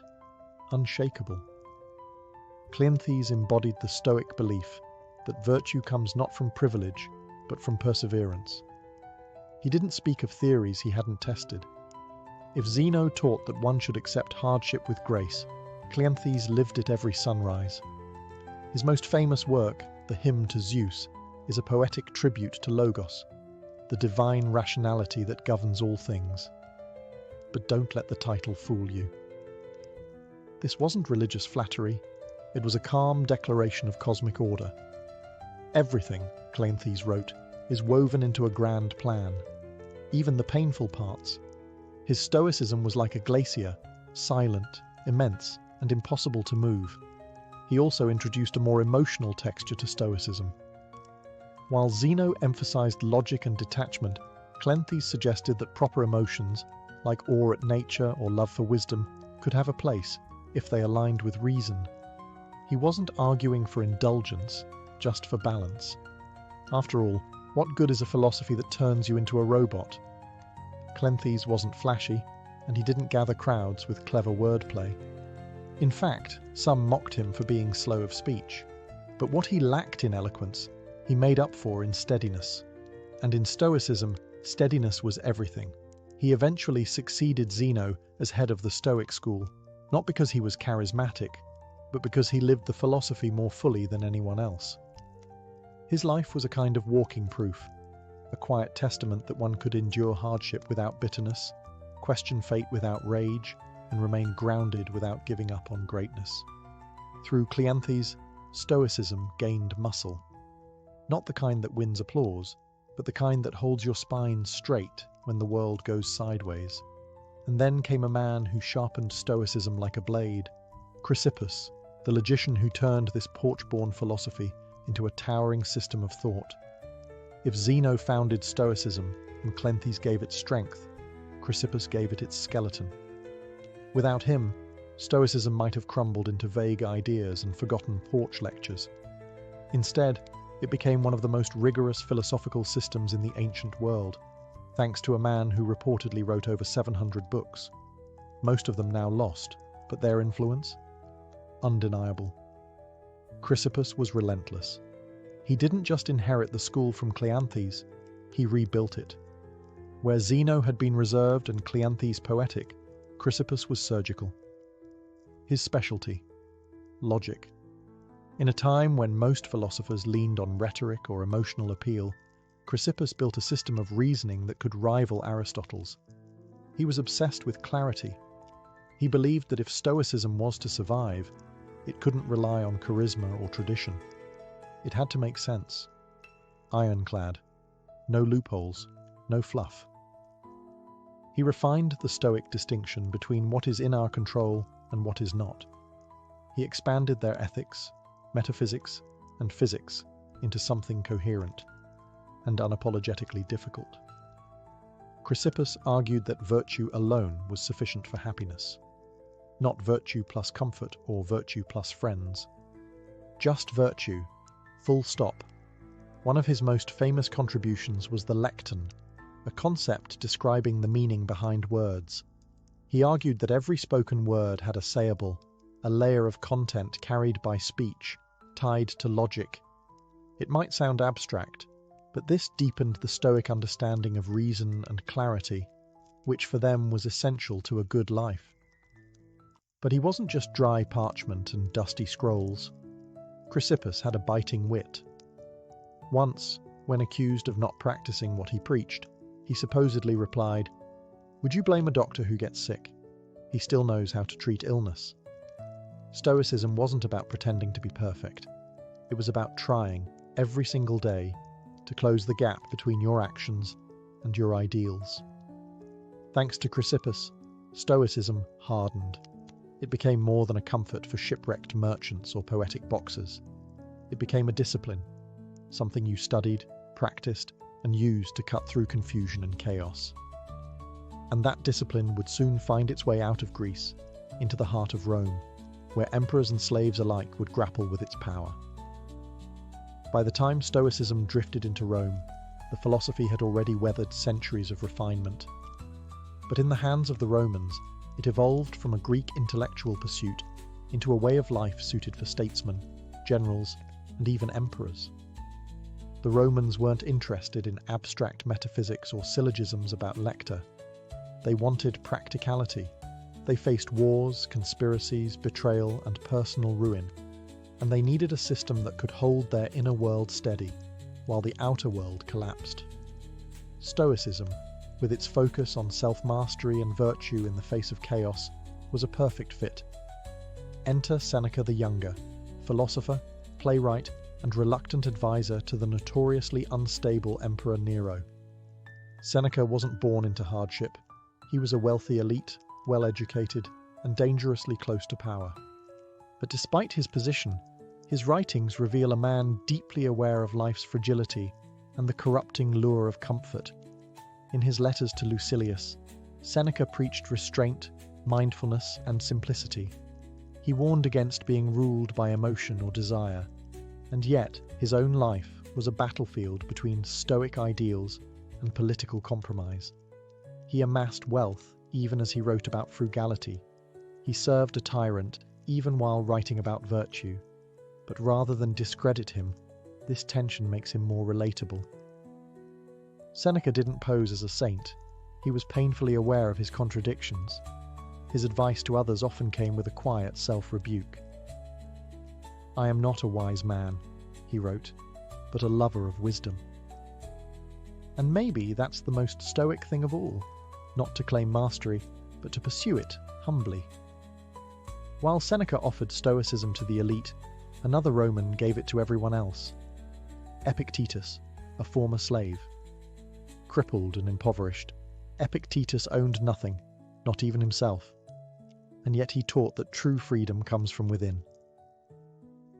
unshakable. Cleanthes embodied the Stoic belief that virtue comes not from privilege, but from perseverance. He didn't speak of theories he hadn't tested. If Zeno taught that one should accept hardship with grace, Cleanthes lived it every sunrise. His most famous work, the Hymn to Zeus, is a poetic tribute to Logos, the divine rationality that governs all things. But don't let the title fool you. This wasn't religious flattery, it was a calm declaration of cosmic order. Everything, Cleanthes wrote, is woven into a grand plan, even the painful parts. His Stoicism was like a glacier, silent, immense, and impossible to move. He also introduced a more emotional texture to Stoicism. While Zeno emphasized logic and detachment, Cleanthes suggested that proper emotions, like awe at nature or love for wisdom, could have a place if they aligned with reason. He wasn't arguing for indulgence, just for balance. After all, what good is a philosophy that turns you into a robot? Cleanthes wasn't flashy, and he didn't gather crowds with clever wordplay. In fact, some mocked him for being slow of speech. But what he lacked in eloquence, he made up for in steadiness. And in Stoicism, steadiness was everything. He eventually succeeded Zeno as head of the Stoic school, not because he was charismatic, but because he lived the philosophy more fully than anyone else. His life was a kind of walking proof, a quiet testament that one could endure hardship without bitterness, question fate without rage, and remain grounded without giving up on greatness. Through Cleanthes, Stoicism gained muscle. Not the kind that wins applause, but the kind that holds your spine straight when the world goes sideways. And then came a man who sharpened Stoicism like a blade, Chrysippus, the logician who turned this porch-born philosophy into a towering system of thought. If Zeno founded Stoicism and Cleanthes gave it strength, Chrysippus gave it its skeleton. Without him, Stoicism might have crumbled into vague ideas and forgotten porch lectures. Instead, it became one of the most rigorous philosophical systems in the ancient world, thanks to a man who reportedly wrote over 700 books. Most of them now lost, but their influence? Undeniable. Chrysippus was relentless. He didn't just inherit the school from Cleanthes, he rebuilt it. Where Zeno had been reserved and Cleanthes poetic, Chrysippus was surgical. His specialty: logic. In a time when most philosophers leaned on rhetoric or emotional appeal, Chrysippus built a system of reasoning that could rival Aristotle's. He was obsessed with clarity. He believed that if Stoicism was to survive, it couldn't rely on charisma or tradition. It had to make sense. Ironclad. No loopholes. No fluff. He refined the Stoic distinction between what is in our control and what is not. He expanded their ethics, metaphysics, and physics into something coherent and unapologetically difficult. Chrysippus argued that virtue alone was sufficient for happiness, not virtue plus comfort or virtue plus friends. Just virtue, full stop. One of his most famous contributions was the lecton, a concept describing the meaning behind words. He argued that every spoken word had a sayable, a layer of content carried by speech, tied to logic. It might sound abstract, but this deepened the Stoic understanding of reason and clarity, which for them was essential to a good life. But he wasn't just dry parchment and dusty scrolls. Chrysippus had a biting wit. Once, when accused of not practicing what he preached, he supposedly replied, "Would you blame a doctor who gets sick? He still knows how to treat illness." Stoicism wasn't about pretending to be perfect. It was about trying, every single day, to close the gap between your actions and your ideals. Thanks to Chrysippus, Stoicism hardened. It became more than a comfort for shipwrecked merchants or poetic boxers. It became a discipline, something you studied, practiced, and used to cut through confusion and chaos. And that discipline would soon find its way out of Greece, into the heart of Rome, where emperors and slaves alike would grapple with its power. By the time Stoicism drifted into Rome, the philosophy had already weathered centuries of refinement. But in the hands of the Romans, it evolved from a Greek intellectual pursuit into a way of life suited for statesmen, generals, and even emperors. The Romans weren't interested in abstract metaphysics or syllogisms about lector. They wanted practicality. They faced wars, conspiracies, betrayal, and personal ruin, and they needed a system that could hold their inner world steady while the outer world collapsed. Stoicism, with its focus on self-mastery and virtue in the face of chaos, was a perfect fit. Enter Seneca the Younger, philosopher, playwright, and reluctant advisor to the notoriously unstable Emperor Nero. Seneca wasn't born into hardship. He was a wealthy elite, well-educated, and dangerously close to power. But despite his position, his writings reveal a man deeply aware of life's fragility and the corrupting lure of comfort. In his letters to Lucilius, Seneca preached restraint, mindfulness, and simplicity. He warned against being ruled by emotion or desire, and yet his own life was a battlefield between Stoic ideals and political compromise. He amassed wealth even as he wrote about frugality. He served a tyrant even while writing about virtue. But rather than discredit him, this tension makes him more relatable. Seneca didn't pose as a saint. He was painfully aware of his contradictions. His advice to others often came with a quiet self-rebuke. "I am not a wise man," he wrote, "but a lover of wisdom." And maybe that's the most Stoic thing of all, not to claim mastery, but to pursue it humbly. While Seneca offered Stoicism to the elite, another Roman gave it to everyone else. Epictetus, a former slave. Crippled and impoverished, Epictetus owned nothing, not even himself. And yet he taught that true freedom comes from within.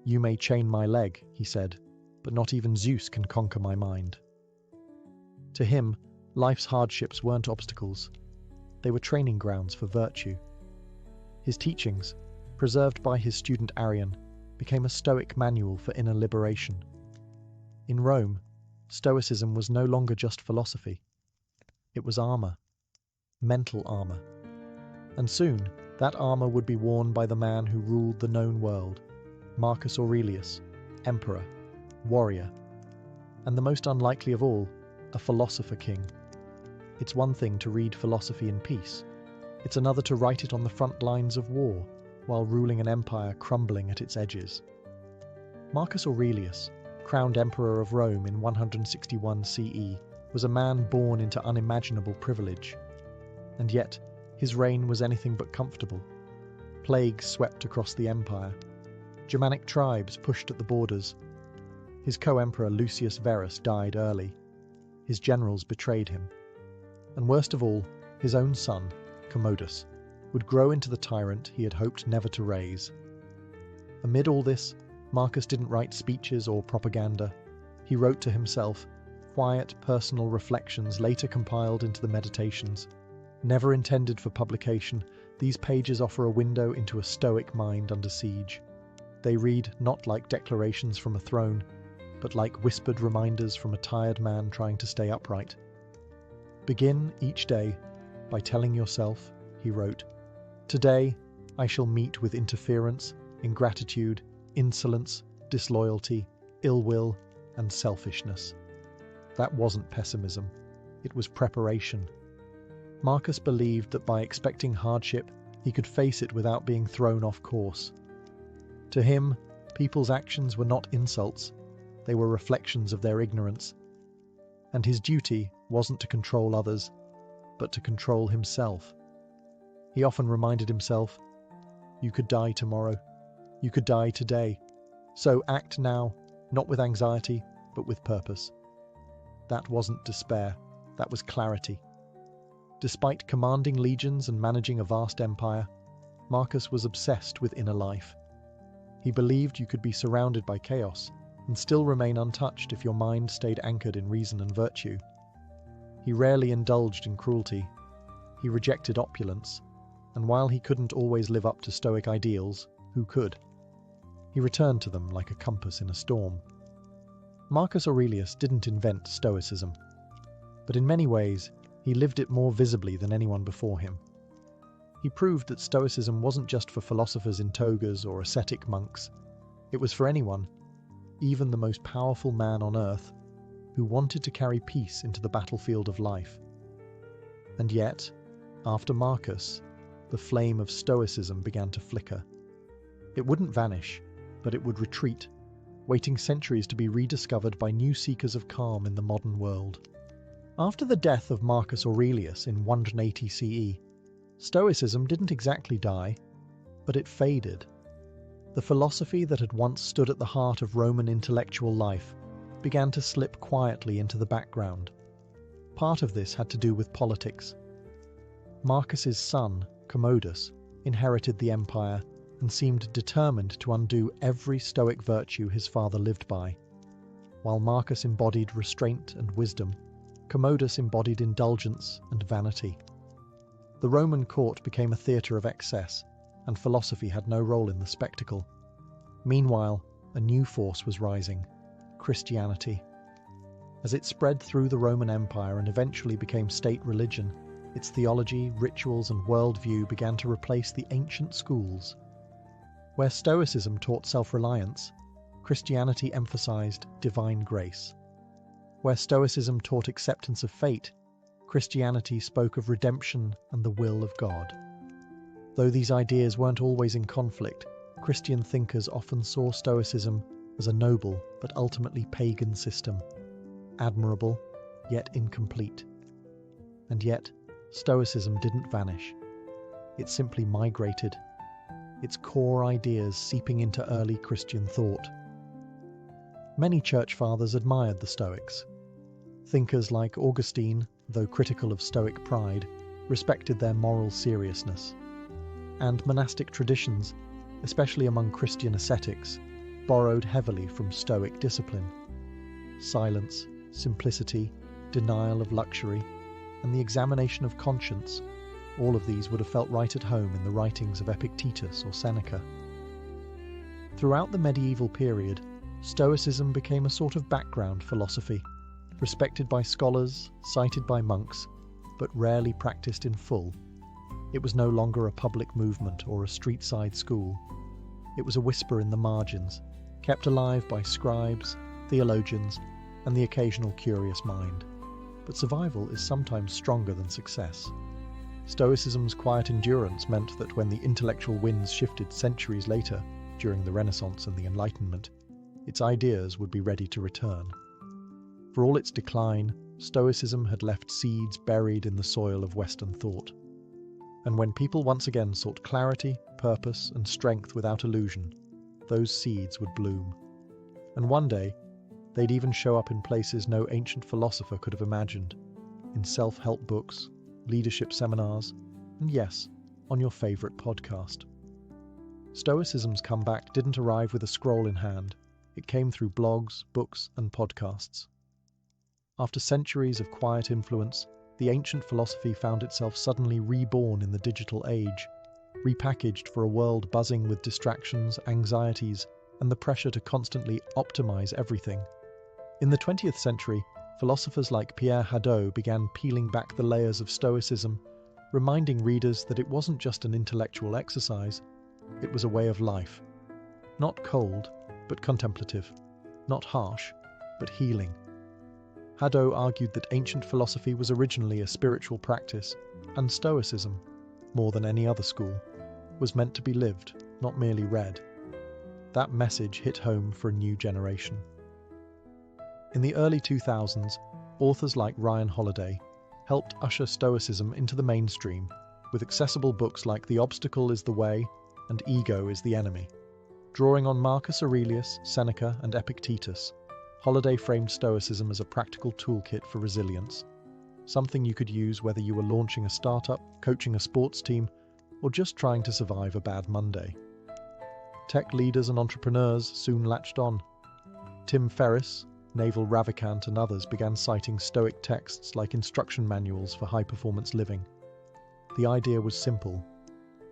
"You may chain my leg," he said, "but not even Zeus can conquer my mind." To him, life's hardships weren't obstacles. They were training grounds for virtue. His teachings, preserved by his student Arrian, became a Stoic manual for inner liberation. In Rome, Stoicism was no longer just philosophy. It was armor, mental armor. And soon, that armor would be worn by the man who ruled the known world, Marcus Aurelius, emperor, warrior, and the most unlikely of all, a philosopher king. It's one thing to read philosophy in peace. It's another to write it on the front lines of war, while ruling an empire crumbling at its edges. Marcus Aurelius, crowned emperor of Rome in 161 CE, was a man born into unimaginable privilege. And yet, his reign was anything but comfortable. Plagues swept across the empire. Germanic tribes pushed at the borders. His co-emperor Lucius Verus died early. His generals betrayed him. And worst of all, his own son, Commodus, would grow into the tyrant he had hoped never to raise. Amid all this, Marcus didn't write speeches or propaganda. He wrote to himself, quiet, personal reflections later compiled into the Meditations. Never intended for publication, these pages offer a window into a Stoic mind under siege. They read not like declarations from a throne, but like whispered reminders from a tired man trying to stay upright. Begin each day by telling yourself, he wrote, "Today I shall meet with interference, ingratitude, insolence, disloyalty, ill will, and selfishness." That wasn't pessimism. It was preparation. Marcus believed that by expecting hardship, he could face it without being thrown off course. To him, people's actions were not insults. They were reflections of their ignorance. And his duty wasn't to control others, but to control himself. He often reminded himself, "You could die tomorrow. You could die today. So act now, not with anxiety, but with purpose." That wasn't despair. That was clarity. Despite commanding legions and managing a vast empire, Marcus was obsessed with inner life. He believed you could be surrounded by chaos and still remain untouched if your mind stayed anchored in reason and virtue. He rarely indulged in cruelty. He rejected opulence, and while he couldn't always live up to Stoic ideals, who could? He returned to them like a compass in a storm. Marcus Aurelius didn't invent Stoicism, but in many ways, he lived it more visibly than anyone before him. He proved that Stoicism wasn't just for philosophers in togas or ascetic monks. It was for anyone, even the most powerful man on earth, who wanted to carry peace into the battlefield of life. And yet, after Marcus, the flame of Stoicism began to flicker. It wouldn't vanish, but it would retreat, waiting centuries to be rediscovered by new seekers of calm in the modern world. After the death of Marcus Aurelius in 180 CE, Stoicism didn't exactly die, but it faded. The philosophy that had once stood at the heart of Roman intellectual life began to slip quietly into the background. Part of this had to do with politics. Marcus's son, Commodus, inherited the empire and seemed determined to undo every Stoic virtue his father lived by. While Marcus embodied restraint and wisdom, Commodus embodied indulgence and vanity. The Roman court became a theatre of excess, and philosophy had no role in the spectacle. Meanwhile, a new force was rising: Christianity. As it spread through the Roman Empire and eventually became state religion, its theology, rituals, and worldview began to replace the ancient schools. Where Stoicism taught self-reliance, Christianity emphasized divine grace. Where Stoicism taught acceptance of fate, Christianity spoke of redemption and the will of God. Though these ideas weren't always in conflict, Christian thinkers often saw Stoicism as a noble but ultimately pagan system, admirable yet incomplete. And yet, Stoicism didn't vanish. It simply migrated, its core ideas seeping into early Christian thought. Many church fathers admired the Stoics. Thinkers like Augustine, though critical of Stoic pride, respected their moral seriousness. And monastic traditions, especially among Christian ascetics, borrowed heavily from Stoic discipline. Silence, simplicity, denial of luxury, and the examination of conscience, all of these would have felt right at home in the writings of Epictetus or Seneca. Throughout the medieval period, Stoicism became a sort of background philosophy, respected by scholars, cited by monks, but rarely practiced in full. It was no longer a public movement or a street-side school. It was a whisper in the margins, kept alive by scribes, theologians, and the occasional curious mind. But survival is sometimes stronger than success. Stoicism's quiet endurance meant that when the intellectual winds shifted centuries later, during the Renaissance and the Enlightenment, its ideas would be ready to return. For all its decline, Stoicism had left seeds buried in the soil of Western thought. And when people once again sought clarity, purpose, and strength without illusion, those seeds would bloom. And one day, they'd even show up in places no ancient philosopher could have imagined, in self-help books, leadership seminars, and yes, on your favorite podcast. Stoicism's comeback didn't arrive with a scroll in hand. It came through blogs, books, and podcasts. After centuries of quiet influence, the ancient philosophy found itself suddenly reborn in the digital age, repackaged for a world buzzing with distractions, anxieties, and the pressure to constantly optimize everything. In the 20th century, philosophers like Pierre Hadot began peeling back the layers of Stoicism, reminding readers that it wasn't just an intellectual exercise, it was a way of life. Not cold, but contemplative. Not harsh, but healing. Hadot argued that ancient philosophy was originally a spiritual practice, and Stoicism, more than any other school, was meant to be lived, not merely read. That message hit home for a new generation. In the early 2000s, authors like Ryan Holiday helped usher Stoicism into the mainstream with accessible books like The Obstacle is the Way and Ego is the Enemy. Drawing on Marcus Aurelius, Seneca, and Epictetus, Holiday framed Stoicism as a practical toolkit for resilience, something you could use whether you were launching a startup, coaching a sports team, or just trying to survive a bad Monday. Tech leaders and entrepreneurs soon latched on. Tim Ferriss, Naval Ravikant, and others began citing Stoic texts like instruction manuals for high-performance living. The idea was simple.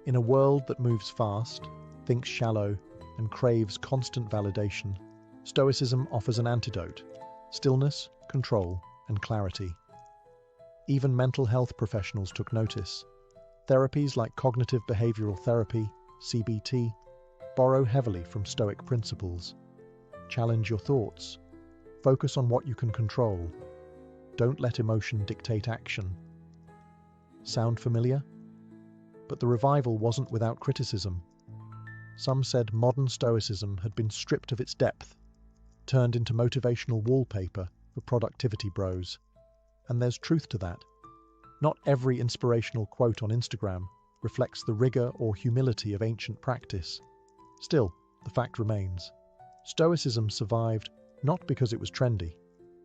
In a world that moves fast, thinks shallow, and craves constant validation, Stoicism offers an antidote: stillness, control, and clarity. Even mental health professionals took notice. Therapies like cognitive behavioral therapy, CBT, borrow heavily from Stoic principles. Challenge your thoughts. Focus on what you can control. Don't let emotion dictate action. Sound familiar? But the revival wasn't without criticism. Some said modern Stoicism had been stripped of its depth, turned into motivational wallpaper for productivity bros. And there's truth to that. Not every inspirational quote on Instagram reflects the rigor or humility of ancient practice. Still, the fact remains. Stoicism survived not because it was trendy,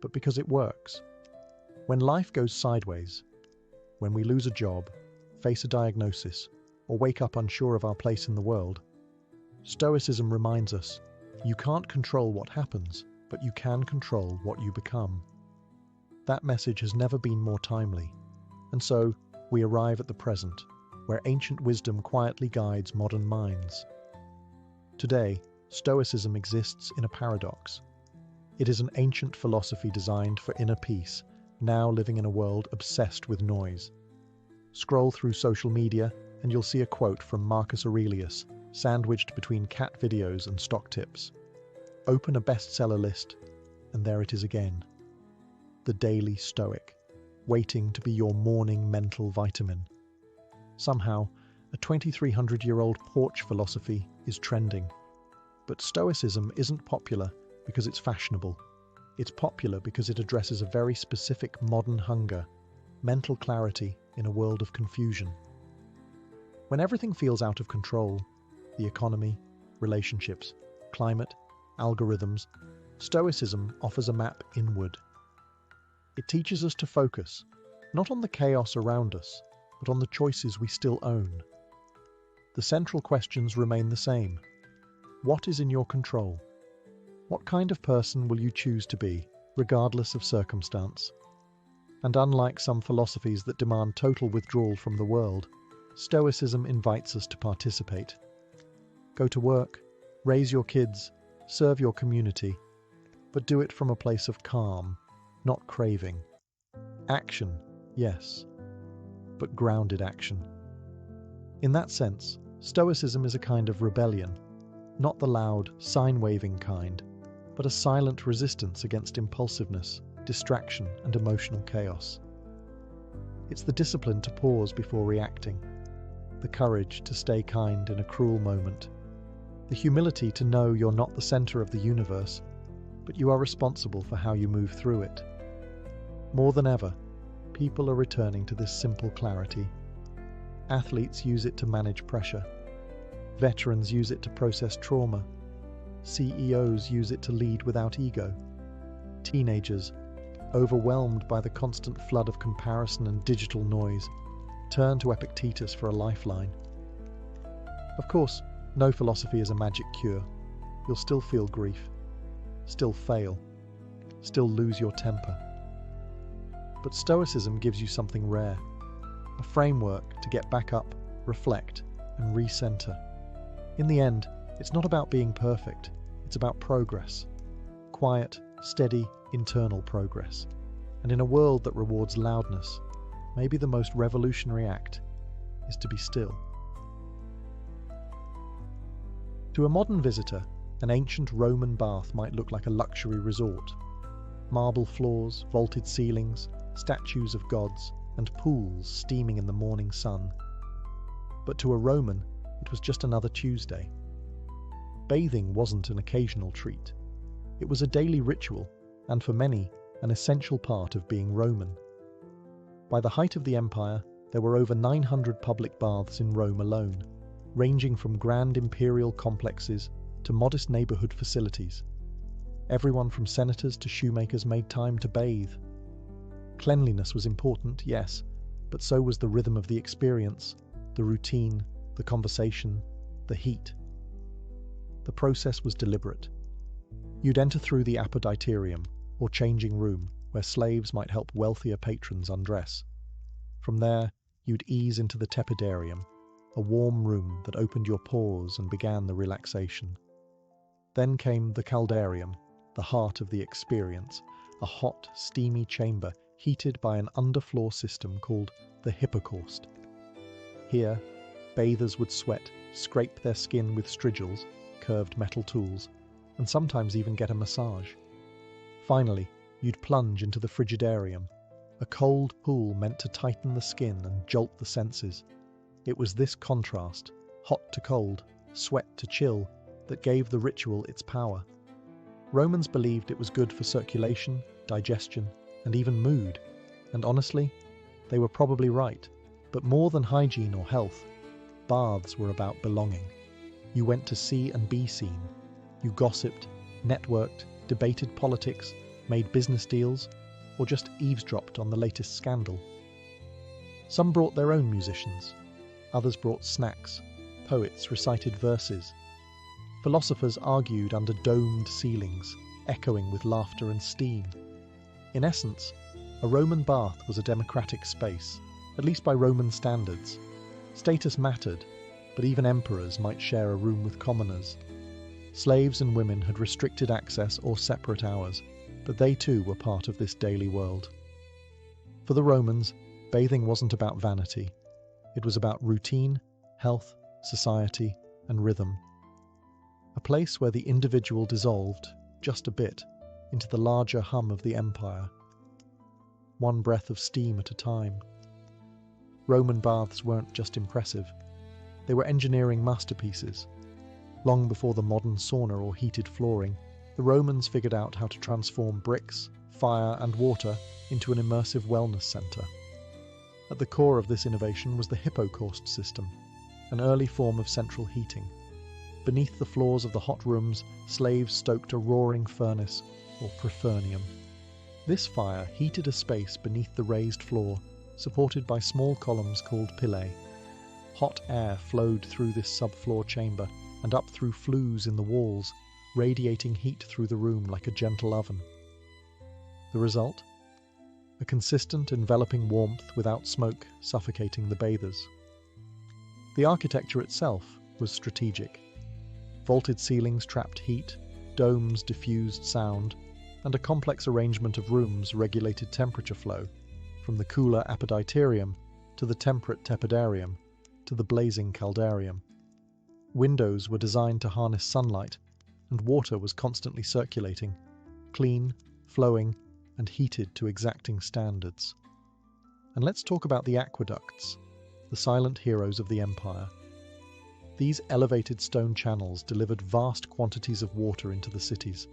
but because it works. When life goes sideways, when we lose a job, face a diagnosis, or wake up unsure of our place in the world, Stoicism reminds us, you can't control what happens, but you can control what you become. That message has never been more timely, and so we arrive at the present, where ancient wisdom quietly guides modern minds. Today, Stoicism exists in a paradox. It is an ancient philosophy designed for inner peace, now living in a world obsessed with noise. Scroll through social media and you'll see a quote from Marcus Aurelius, sandwiched between cat videos and stock tips. Open a bestseller list, and there it is again. The Daily Stoic, waiting to be your morning mental vitamin. Somehow, a 2,300-year-old porch philosophy is trending. But Stoicism isn't popular because it's fashionable. It's popular because it addresses a very specific modern hunger, mental clarity in a world of confusion. When everything feels out of control, the economy, relationships, climate, algorithms, Stoicism offers a map inward. It teaches us to focus, not on the chaos around us, but on the choices we still own. The central questions remain the same. What is in your control? What kind of person will you choose to be, regardless of circumstance? And unlike some philosophies that demand total withdrawal from the world, Stoicism invites us to participate. Go to work, raise your kids, serve your community, but do it from a place of calm, not craving. Action, yes, but grounded action. In that sense, Stoicism is a kind of rebellion, not the loud, sign-waving kind, but a silent resistance against impulsiveness, distraction, and emotional chaos. It's the discipline to pause before reacting, the courage to stay kind in a cruel moment, the humility to know you're not the center of the universe, but you are responsible for how you move through it. More than ever, people are returning to this simple clarity. Athletes use it to manage pressure. Veterans use it to process trauma. CEOs use it to lead without ego. Teenagers, overwhelmed by the constant flood of comparison and digital noise, turn to Epictetus for a lifeline. Of course, no philosophy is a magic cure. You'll still feel grief, still fail, still lose your temper. But Stoicism gives you something rare, a framework to get back up, reflect, and recenter. In the end, it's not about being perfect, it's about progress. Quiet, steady, internal progress. And in a world that rewards loudness, maybe the most revolutionary act is to be still. To a modern visitor, an ancient Roman bath might look like a luxury resort. Marble floors, vaulted ceilings, statues of gods, and pools steaming in the morning sun. But to a Roman, it was just another Tuesday. Bathing wasn't an occasional treat. It was a daily ritual, and for many, an essential part of being Roman. By the height of the empire, there were over 900 public baths in Rome alone, ranging from grand imperial complexes to modest neighborhood facilities. Everyone from senators to shoemakers made time to bathe. Cleanliness was important, yes, but so was the rhythm of the experience, the routine, the conversation, the heat. The process was deliberate. You'd enter through the apoditerium, or changing room, where slaves might help wealthier patrons undress. From there, you'd ease into the tepidarium, a warm room that opened your pores and began the relaxation. Then came the caldarium, the heart of the experience, a hot, steamy chamber heated by an underfloor system called the hypocaust. Here, bathers would sweat, scrape their skin with strigils, curved metal tools, and sometimes even get a massage. Finally, you'd plunge into the frigidarium, a cold pool meant to tighten the skin and jolt the senses. It was this contrast, hot to cold, sweat to chill, that gave the ritual its power. Romans believed it was good for circulation, digestion, and even mood, and honestly, they were probably right. But more than hygiene or health, baths were about belonging. You went to see and be seen. You gossiped, networked, debated politics, made business deals, or just eavesdropped on the latest scandal. Some brought their own musicians. Others brought snacks. Poets recited verses. Philosophers argued under domed ceilings, echoing with laughter and steam. In essence, a Roman bath was a democratic space, at least by Roman standards. Status mattered, but even emperors might share a room with commoners. Slaves and women had restricted access or separate hours, but they too were part of this daily world. For the Romans, bathing wasn't about vanity. It was about routine, health, society, and rhythm. A place where the individual dissolved, just a bit, into the larger hum of the empire. One breath of steam at a time. Roman baths weren't just impressive. They were engineering masterpieces. Long before the modern sauna or heated flooring, the Romans figured out how to transform bricks, fire, and water into an immersive wellness center. At the core of this innovation was the hypocaust system, an early form of central heating. Beneath the floors of the hot rooms, slaves stoked a roaring furnace, or prefernium. This fire heated a space beneath the raised floor, supported by small columns called pillae. Hot air flowed through this subfloor chamber and up through flues in the walls, radiating heat through the room like a gentle oven. The result? A consistent, enveloping warmth without smoke suffocating the bathers. The architecture itself was strategic. Vaulted ceilings trapped heat, domes diffused sound, and a complex arrangement of rooms regulated temperature flow, from the cooler apoditerium to the temperate tepidarium to the blazing caldarium. Windows were designed to harness sunlight, and water was constantly circulating, clean, flowing, and heated to exacting standards. And let's talk about the aqueducts, the silent heroes of the empire. These elevated stone channels delivered vast quantities of water into the cities,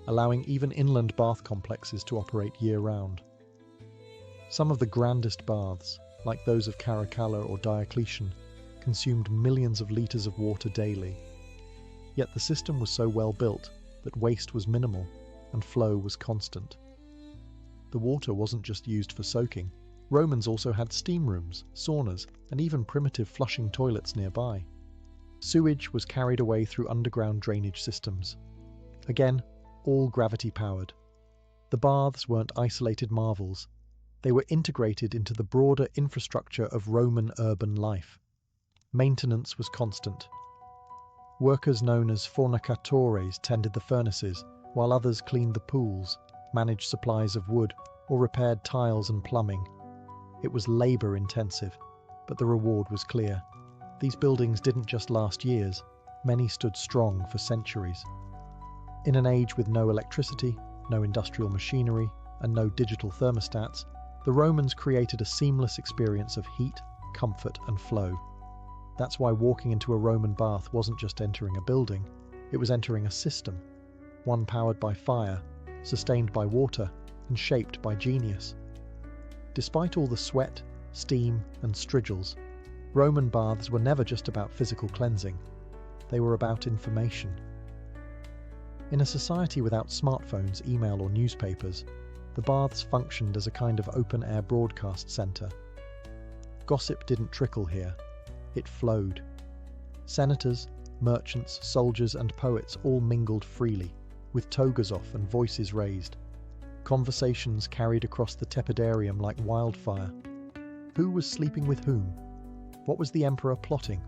allowing even inland bath complexes to operate year-round. Some of the grandest baths, like those of Caracalla or Diocletian, consumed millions of litres of water daily. Yet the system was so well built that waste was minimal and flow was constant. The water wasn't just used for soaking. Romans also had steam rooms, saunas, and even primitive flushing toilets nearby. Sewage was carried away through underground drainage systems. Again, all gravity-powered. The baths weren't isolated marvels. They were integrated into the broader infrastructure of Roman urban life. Maintenance was constant. Workers known as fornicatores tended the furnaces, while others cleaned the pools, managed supplies of wood, or repaired tiles and plumbing. It was labour-intensive, but the reward was clear. These buildings didn't just last years, many stood strong for centuries. In an age with no electricity, no industrial machinery, and no digital thermostats, the Romans created a seamless experience of heat, comfort, and flow. That's why walking into a Roman bath wasn't just entering a building, it was entering a system, one powered by fire, sustained by water, and shaped by genius. Despite all the sweat, steam, and strigils, Roman baths were never just about physical cleansing. They were about information. In a society without smartphones, email, or newspapers, the baths functioned as a kind of open-air broadcast centre. Gossip didn't trickle here, it flowed. Senators, merchants, soldiers, and poets all mingled freely, with togas off and voices raised. Conversations carried across the tepidarium like wildfire. Who was sleeping with whom? What was the emperor plotting?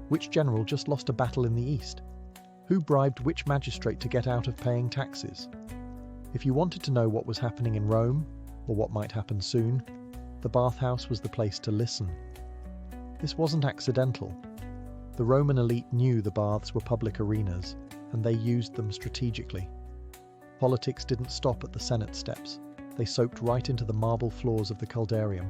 Which general just lost a battle in the east? Who bribed which magistrate to get out of paying taxes? If you wanted to know what was happening in Rome, or what might happen soon, the bathhouse was the place to listen. This wasn't accidental. The Roman elite knew the baths were public arenas, and they used them strategically. Politics didn't stop at the Senate steps. They soaked right into the marble floors of the caldarium.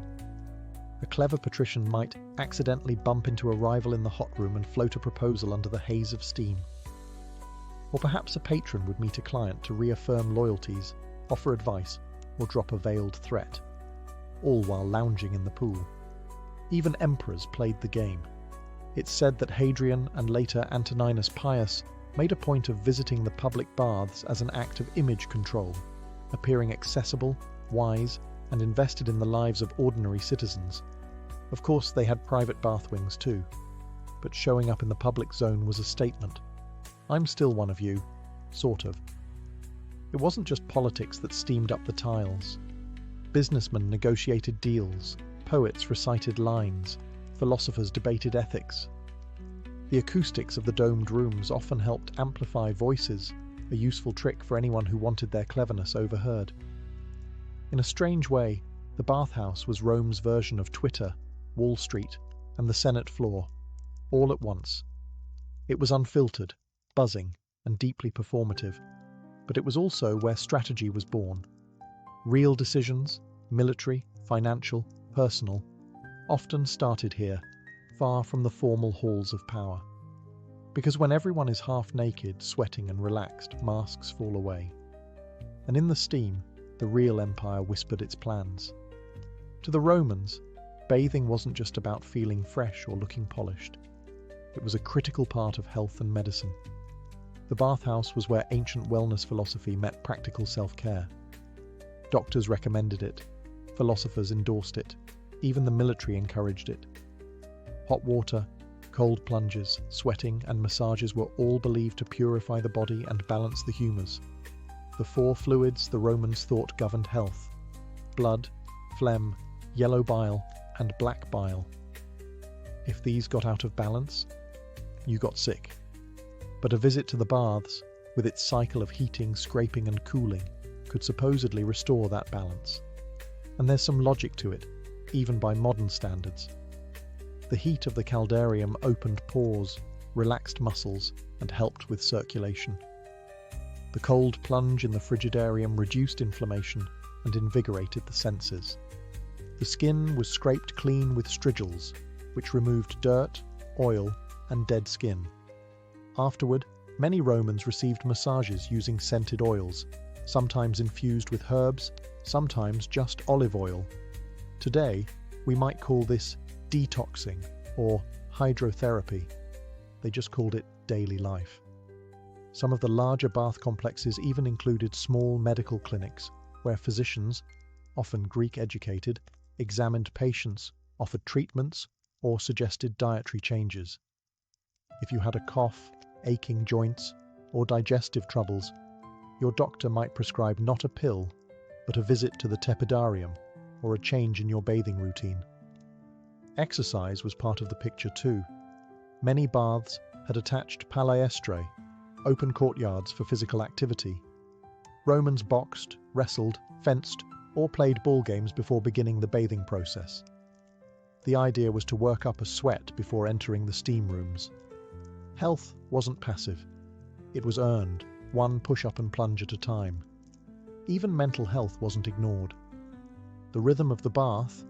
A clever patrician might accidentally bump into a rival in the hot room and float a proposal under the haze of steam. Or perhaps a patron would meet a client to reaffirm loyalties, offer advice, or drop a veiled threat, all while lounging in the pool. Even emperors played the game. It's said that Hadrian and later Antoninus Pius made a point of visiting the public baths as an act of image control, appearing accessible, wise, and invested in the lives of ordinary citizens. Of course, they had private bath wings too, but showing up in the public zone was a statement. I'm still one of you, sort of. It wasn't just politics that steamed up the tiles. Businessmen negotiated deals, poets recited lines, philosophers debated ethics. The acoustics of the domed rooms often helped amplify voices, a useful trick for anyone who wanted their cleverness overheard. In a strange way, the bathhouse was Rome's version of Twitter, Wall Street, and the Senate floor, all at once. It was unfiltered, buzzing, and deeply performative, but it was also where strategy was born. Real decisions, military, financial, personal, often started here, far from the formal halls of power. Because when everyone is half naked, sweating and relaxed, masks fall away. And in the steam, the real empire whispered its plans. To the Romans, bathing wasn't just about feeling fresh or looking polished. It was a critical part of health and medicine. The bathhouse was where ancient wellness philosophy met practical self-care. Doctors recommended it, philosophers endorsed it, even the military encouraged it. Hot water, cold plunges, sweating, and massages were all believed to purify the body and balance the humours. The four fluids the Romans thought governed health: blood, phlegm, yellow bile, and black bile. If these got out of balance, you got sick. But a visit to the baths, with its cycle of heating, scraping, and cooling, could supposedly restore that balance. And there's some logic to it, even by modern standards. The heat of the caldarium opened pores, relaxed muscles, and helped with circulation. The cold plunge in the frigidarium reduced inflammation and invigorated the senses. The skin was scraped clean with strigils, which removed dirt, oil, and dead skin. Afterward, many Romans received massages using scented oils, sometimes infused with herbs, sometimes just olive oil. Today, We might call this detoxing or hydrotherapy. They just called it daily life. Some of the larger bath complexes even included small medical clinics where physicians, often Greek-educated, examined patients, offered treatments, or suggested dietary changes. If you had a cough, aching joints, or digestive troubles, your doctor might prescribe not a pill, but a visit to the tepidarium or a change in your bathing routine. Exercise was part of the picture too. Many baths had attached palestra, open courtyards for physical activity. Romans boxed, wrestled, fenced, or played ball games before beginning the bathing process. The idea was to work up a sweat before entering the steam rooms. Health wasn't passive. It was earned, one push-up and plunge at a time. Even mental health wasn't ignored. The rhythm of the bath,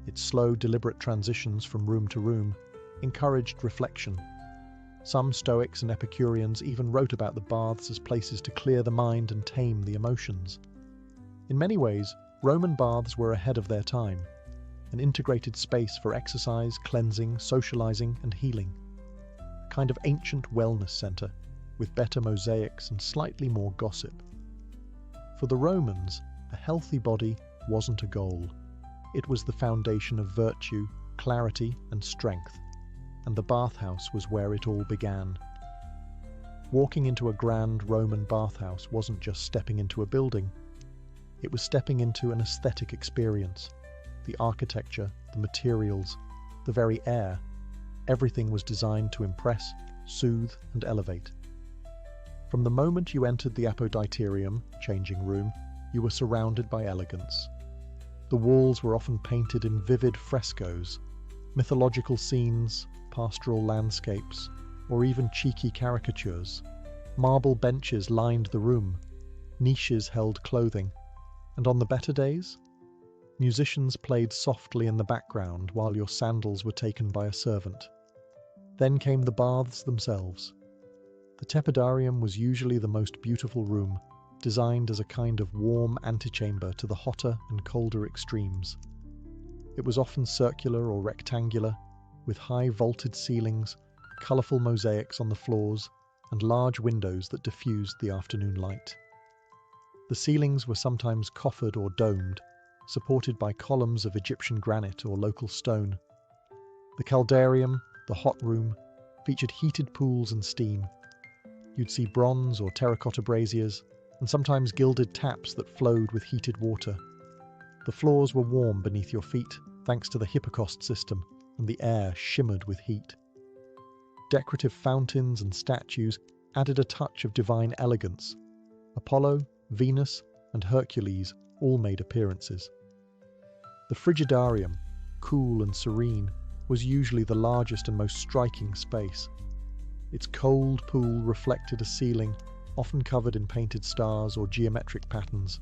its slow, deliberate transitions from room to room, encouraged reflection. Some Stoics and Epicureans even wrote about the baths as places to clear the mind and tame the emotions. In many ways, Roman baths were ahead of their time, an integrated space for exercise, cleansing, socializing, and healing. A kind of ancient wellness center, with better mosaics and slightly more gossip. For the Romans, a healthy body wasn't a goal. It was the foundation of virtue, clarity, and strength, and the bathhouse was where it all began. Walking into a grand Roman bathhouse wasn't just stepping into a building. It was stepping into an aesthetic experience. The architecture, the materials, the very air, everything was designed to impress, soothe, and elevate. From the moment you entered the apoditerium, changing room, you were surrounded by elegance. The walls were often painted in vivid frescoes, mythological scenes, pastoral landscapes, or even cheeky caricatures. Marble benches lined the room, niches held clothing, and on the better days, musicians played softly in the background while your sandals were taken by a servant. Then came the baths themselves. The tepidarium was usually the most beautiful room, designed as a kind of warm antechamber to the hotter and colder extremes. It was often circular or rectangular, with high vaulted ceilings, colourful mosaics on the floors, and large windows that diffused the afternoon light. The ceilings were sometimes coffered or domed, supported by columns of Egyptian granite or local stone. The caldarium, the hot room, featured heated pools and steam. You'd see bronze or terracotta braziers, and sometimes gilded taps that flowed with heated water. The floors were warm beneath your feet, thanks to the hypocaust system, and the air shimmered with heat. Decorative fountains and statues added a touch of divine elegance. Apollo, Venus, and Hercules all made appearances. The frigidarium, cool and serene, was usually the largest and most striking space. Its cold pool reflected a ceiling, often covered in painted stars or geometric patterns.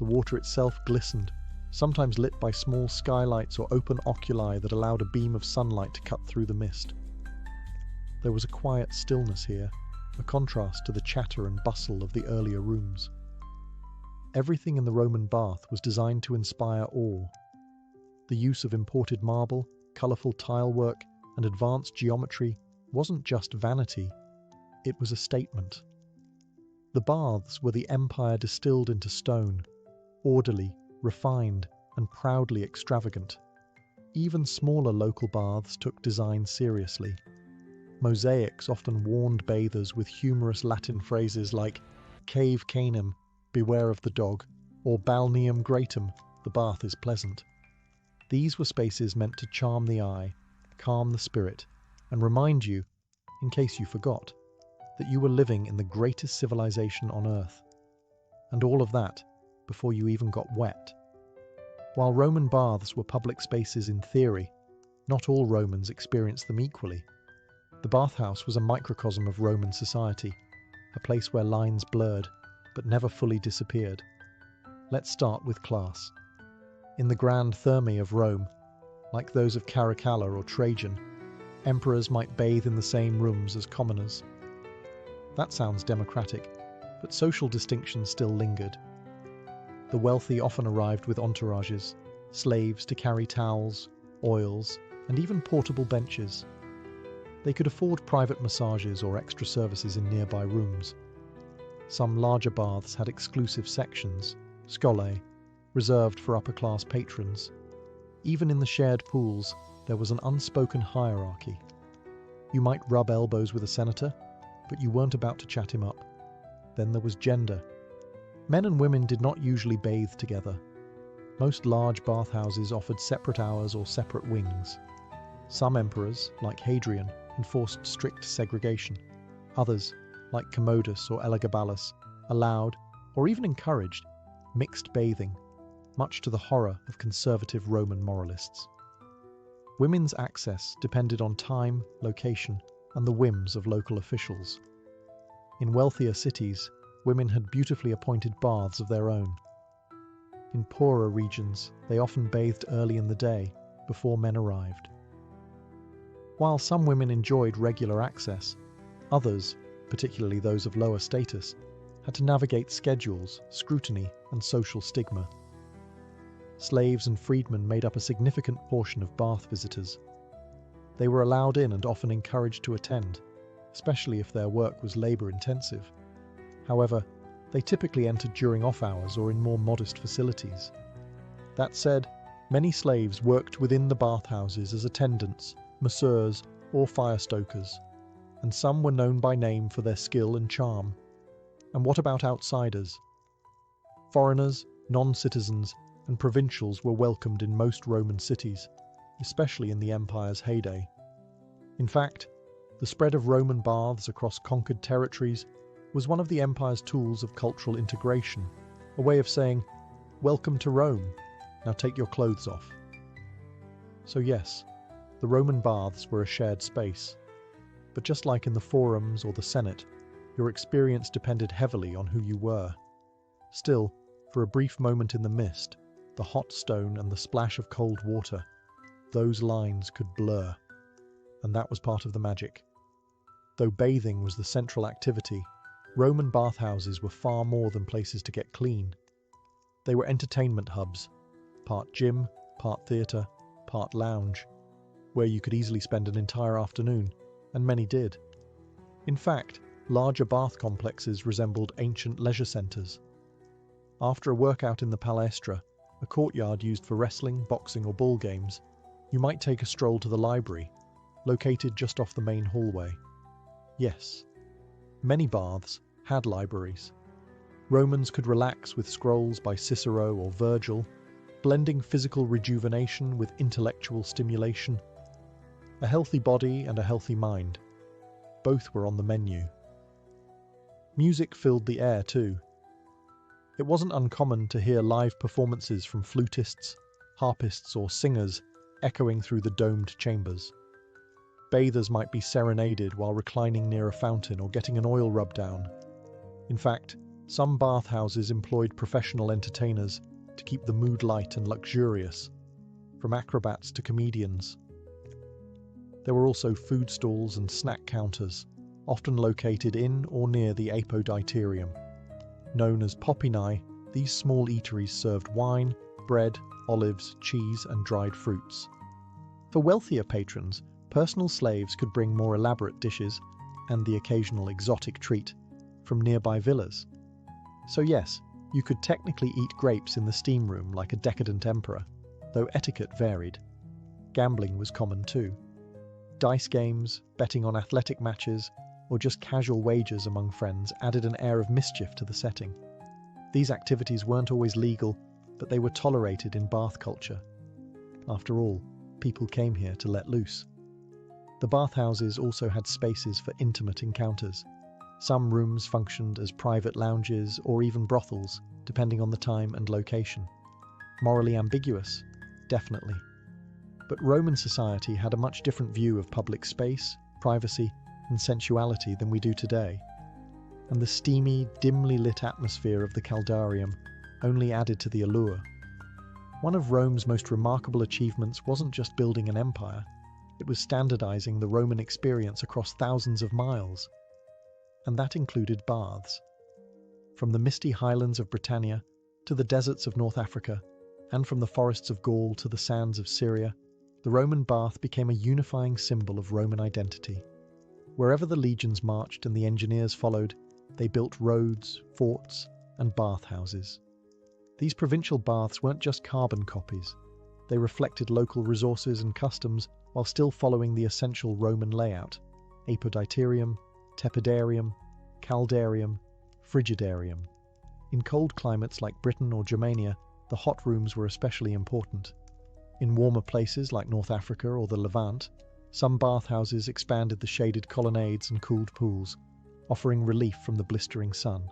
The water itself glistened, sometimes lit by small skylights or open oculi that allowed a beam of sunlight to cut through the mist. There was a quiet stillness here, a contrast to the chatter and bustle of the earlier rooms. Everything in the Roman bath was designed to inspire awe. The use of imported marble, colourful tilework, and advanced geometry wasn't just vanity, it was a statement. The baths were the empire distilled into stone, orderly, refined, and proudly extravagant. Even smaller local baths took design seriously. Mosaics often warned bathers with humorous Latin phrases like cave canem, beware of the dog, or balneum gratum, the bath is pleasant. These were spaces meant to charm the eye, calm the spirit, and remind you, in case you forgot, that you were living in the greatest civilization on Earth. And all of that before you even got wet. While Roman baths were public spaces in theory, not all Romans experienced them equally. The bathhouse was a microcosm of Roman society, a place where lines blurred, but never fully disappeared. Let's start with class. In the grand thermae of Rome, like those of Caracalla or Trajan, emperors might bathe in the same rooms as commoners. That sounds democratic, but social distinctions still lingered. The wealthy often arrived with entourages, slaves to carry towels, oils, and even portable benches. They could afford private massages or extra services in nearby rooms. Some larger baths had exclusive sections, scolae, reserved for upper-class patrons. Even in the shared pools, there was an unspoken hierarchy. You might rub elbows with a senator, but you weren't about to chat him up. Then there was gender. Men and women did not usually bathe together. Most large bathhouses offered separate hours or separate wings. Some emperors, like Hadrian, enforced strict segregation. Others, like Commodus or Elagabalus, allowed, or even encouraged, mixed bathing, much to the horror of conservative Roman moralists. Women's access depended on time, location, and the whims of local officials. In wealthier cities, women had beautifully appointed baths of their own. In poorer regions, they often bathed early in the day, before men arrived. While some women enjoyed regular access, others, particularly those of lower status, had to navigate schedules, scrutiny, and social stigma. Slaves and freedmen made up a significant portion of bath visitors. They were allowed in and often encouraged to attend, especially if their work was labor-intensive. However, they typically entered during off hours or in more modest facilities. That said, many slaves worked within the bathhouses as attendants, masseurs, or firestokers, and some were known by name for their skill and charm. And what about outsiders? Foreigners, non-citizens, and provincials were welcomed in most Roman cities, especially in the empire's heyday. In fact, the spread of Roman baths across conquered territories was one of the empire's tools of cultural integration, a way of saying, "Welcome to Rome, now take your clothes off." So yes, the Roman baths were a shared space, but just like in the forums or the Senate, your experience depended heavily on who you were. Still, for a brief moment in the mist, the hot stone and the splash of cold water, those lines could blur, and that was part of the magic. Though bathing was the central activity, Roman bathhouses were far more than places to get clean. They were entertainment hubs, part gym, part theatre, part lounge, where you could easily spend an entire afternoon, and many did. In fact, larger bath complexes resembled ancient leisure centres. After a workout in the palaestra, a courtyard used for wrestling, boxing or ball games, you might take a stroll to the library, located just off the main hallway. Yes, many baths had libraries. Romans could relax with scrolls by Cicero or Virgil, blending physical rejuvenation with intellectual stimulation. A healthy body and a healthy mind. Both were on the menu. Music filled the air too. It wasn't uncommon to hear live performances from flutists, harpists or singers echoing through the domed chambers. Bathers might be serenaded while reclining near a fountain or getting an oil rub down. In fact, some bathhouses employed professional entertainers to keep the mood light and luxurious, from acrobats to comedians. There were also food stalls and snack counters, often located in or near the apoditerium. Known as popinae, these small eateries served wine, bread, olives, cheese, and dried fruits. For wealthier patrons, personal slaves could bring more elaborate dishes, and the occasional exotic treat, from nearby villas. So yes, you could technically eat grapes in the steam room like a decadent emperor, though etiquette varied. Gambling was common too. Dice games, betting on athletic matches, or just casual wagers among friends added an air of mischief to the setting. These activities weren't always legal, but they were tolerated in bath culture. After all, people came here to let loose. The bathhouses also had spaces for intimate encounters. Some rooms functioned as private lounges or even brothels, depending on the time and location. Morally ambiguous? Definitely. But Roman society had a much different view of public space, privacy, and sensuality than we do today. And the steamy, dimly lit atmosphere of the Caldarium only added to the allure. One of Rome's most remarkable achievements wasn't just building an empire, it was standardizing the Roman experience across thousands of miles. And that included baths. From the misty highlands of Britannia to the deserts of North Africa, And from the forests of Gaul to the sands of Syria, the Roman bath became a unifying symbol of Roman identity. Wherever the legions marched and the engineers followed, they built roads, forts, and bathhouses. These provincial baths weren't just carbon copies. They reflected local resources and customs while still following the essential Roman layout: apoditerium, tepidarium, caldarium, frigidarium. In cold climates like Britain or Germania, the hot rooms were especially important. In warmer places like North Africa or the Levant, some bathhouses expanded the shaded colonnades and cooled pools, offering relief from the blistering sun.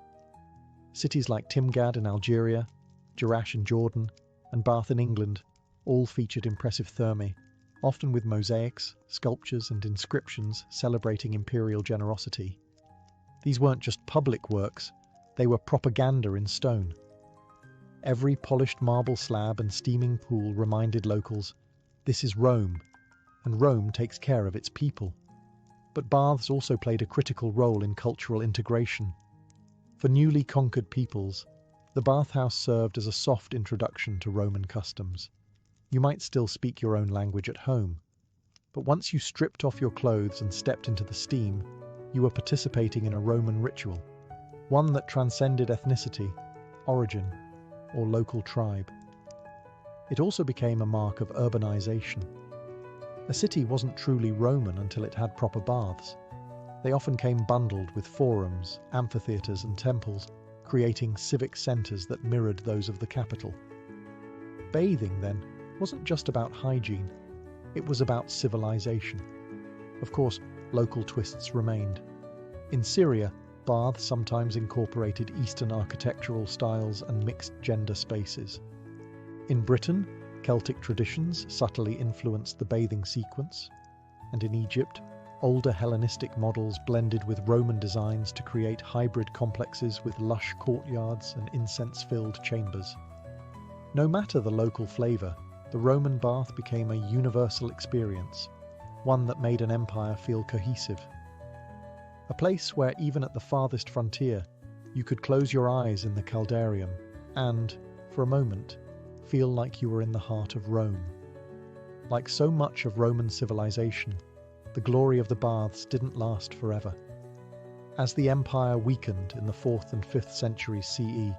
Cities like Timgad in Algeria, Jerash in Jordan, and Bath in England all featured impressive thermae, often with mosaics, sculptures, and inscriptions celebrating imperial generosity. These weren't just public works, they were propaganda in stone. Every polished marble slab and steaming pool reminded locals, this is Rome, and Rome takes care of its people. But baths also played a critical role in cultural integration. For newly conquered peoples, the bathhouse served as a soft introduction to Roman customs. You might still speak your own language at home, but once you stripped off your clothes and stepped into the steam, you were participating in a Roman ritual, one that transcended ethnicity, origin, or local tribe. It also became a mark of urbanization. A city wasn't truly Roman until it had proper baths. They often came bundled with forums, amphitheatres, and temples, creating civic centres that mirrored those of the capital. Bathing, then, wasn't just about hygiene, it was about civilization. Of course, local twists remained. In Syria, baths sometimes incorporated Eastern architectural styles and mixed-gender spaces. In Britain, Celtic traditions subtly influenced the bathing sequence, and in Egypt, older Hellenistic models blended with Roman designs to create hybrid complexes with lush courtyards and incense-filled chambers. No matter the local flavour, the Roman bath became a universal experience, one that made an empire feel cohesive. A place where even at the farthest frontier, you could close your eyes in the caldarium and, for a moment, feel like you were in the heart of Rome. Like so much of Roman civilization, the glory of the baths didn't last forever. As the empire weakened in the 4th and 5th centuries CE,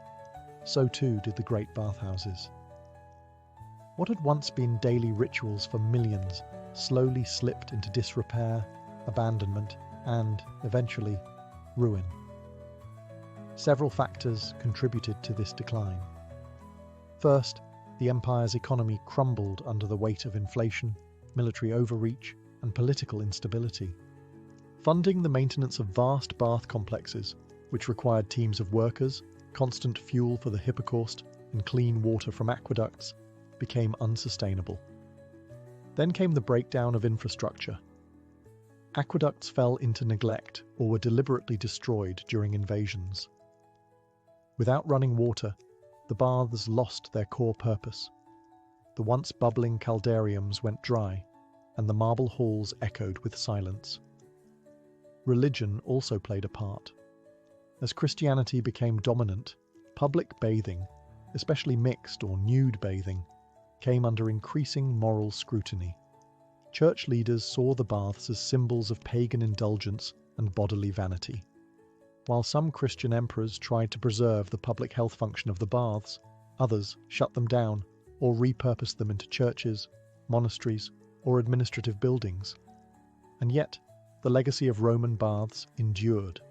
so too did the great bathhouses. What had once been daily rituals for millions slowly slipped into disrepair, abandonment, and, eventually, ruin. Several factors contributed to this decline. First, the empire's economy crumbled under the weight of inflation, military overreach, and political instability. Funding the maintenance of vast bath complexes, which required teams of workers, constant fuel for the hypocaust, and clean water from aqueducts, became unsustainable. Then came the breakdown of infrastructure. Aqueducts fell into neglect or were deliberately destroyed during invasions. Without running water, the baths lost their core purpose. The once bubbling caldariums went dry, and the marble halls echoed with silence. Religion also played a part. As Christianity became dominant, public bathing, especially mixed or nude bathing, came under increasing moral scrutiny. Church leaders saw the baths as symbols of pagan indulgence and bodily vanity. While some Christian emperors tried to preserve the public health function of the baths, others shut them down or repurposed them into churches, monasteries, or administrative buildings. And yet, the legacy of Roman baths endured.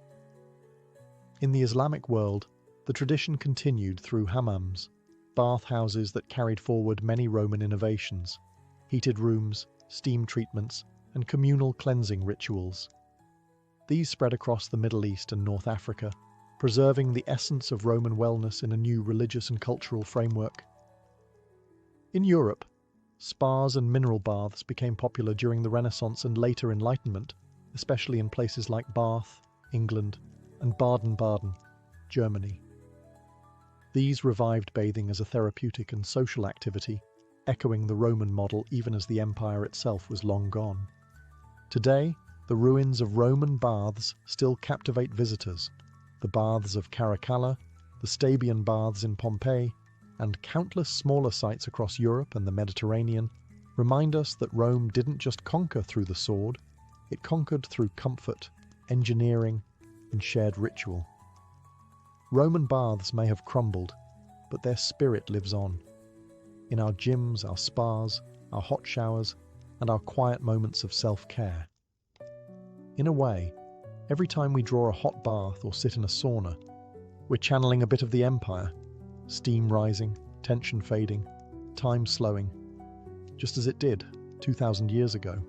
In the Islamic world, the tradition continued through hammams, bathhouses that carried forward many Roman innovations: heated rooms, steam treatments, and communal cleansing rituals. These spread across the Middle East and North Africa, preserving the essence of Roman wellness in a new religious and cultural framework. In Europe, spas and mineral baths became popular during the Renaissance and later Enlightenment, especially in places like Bath, England, and Baden-Baden, Germany. These revived bathing as a therapeutic and social activity, echoing the Roman model even as the empire itself was long gone. Today, the ruins of Roman baths still captivate visitors. The baths of Caracalla, the Stabian baths in Pompeii, and countless smaller sites across Europe and the Mediterranean remind us that Rome didn't just conquer through the sword, it conquered through comfort, engineering, and shared ritual. Roman baths may have crumbled, but their spirit lives on. In our gyms, our spas, our hot showers, and our quiet moments of self-care. In a way, every time we draw a hot bath or sit in a sauna, we're channeling a bit of the empire, steam rising, tension fading, time slowing, just as it did 2,000 years ago.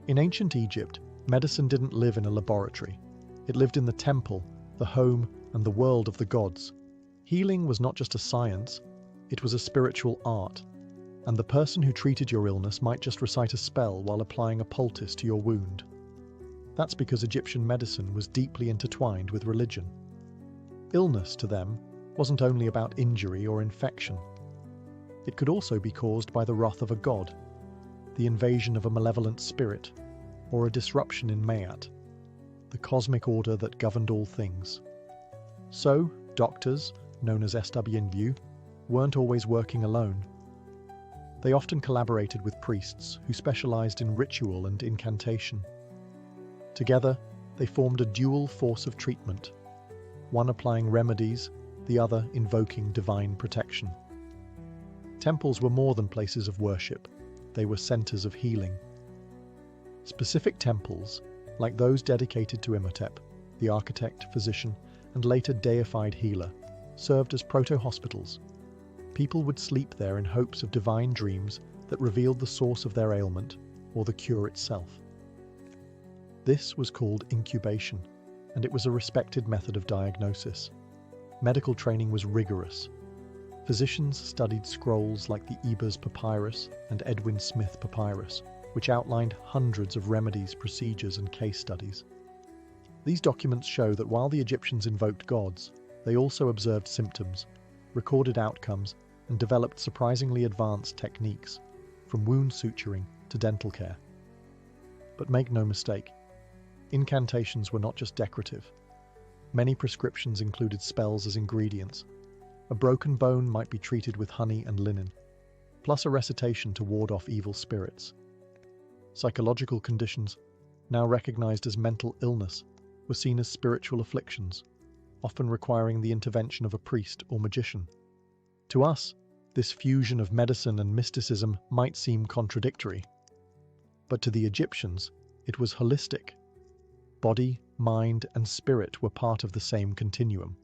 In ancient Egypt, medicine didn't live in a laboratory. It lived in the temple, the home, and the world of the gods. Healing was not just a science, it was a spiritual art, and the person who treated your illness might just recite a spell while applying a poultice to your wound. That's because Egyptian medicine was deeply intertwined with religion. Illness, to them, wasn't only about injury or infection. It could also be caused by the wrath of a god, the invasion of a malevolent spirit, or a disruption in Mayat, the cosmic order that governed all things. So, doctors, known as SWNU, weren't always working alone. They often collaborated with priests who specialized in ritual and incantation. Together, they formed a dual force of treatment, one applying remedies, the other invoking divine protection. Temples were more than places of worship, they were centers of healing. Specific temples, like those dedicated to Imhotep, the architect, physician, and later deified healer, served as proto-hospitals. People would sleep there in hopes of divine dreams that revealed the source of their ailment or the cure itself. This was called incubation, and it was a respected method of diagnosis. Medical training was rigorous. Physicians studied scrolls like the Ebers Papyrus and Edwin Smith Papyrus, which outlined hundreds of remedies, procedures, and case studies. These documents show that while the Egyptians invoked gods, they also observed symptoms, recorded outcomes, and developed surprisingly advanced techniques, from wound suturing to dental care. But make no mistake, incantations were not just decorative. Many prescriptions included spells as ingredients. A broken bone might be treated with honey and linen, plus a recitation to ward off evil spirits. Psychological conditions, now recognized as mental illness, were seen as spiritual afflictions, often requiring the intervention of a priest or magician. To us, this fusion of medicine and mysticism might seem contradictory, but to the Egyptians, it was holistic. Body, mind, and spirit were part of the same continuum.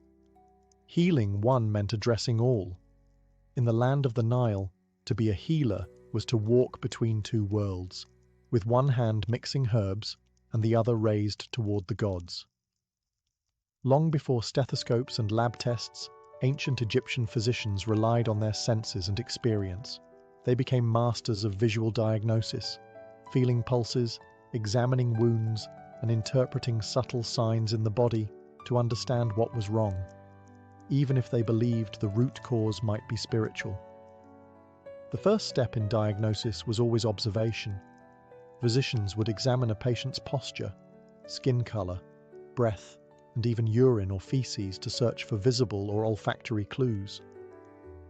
Healing one meant addressing all. In the land of the Nile, to be a healer was to walk between two worlds, with one hand mixing herbs and the other raised toward the gods. Long before stethoscopes and lab tests, ancient Egyptian physicians relied on their senses and experience. They became masters of visual diagnosis, feeling pulses, examining wounds, and interpreting subtle signs in the body to understand what was wrong, even if they believed the root cause might be spiritual. The first step in diagnosis was always observation. Physicians would examine a patient's posture, skin color, breath, and even urine or feces to search for visible or olfactory clues.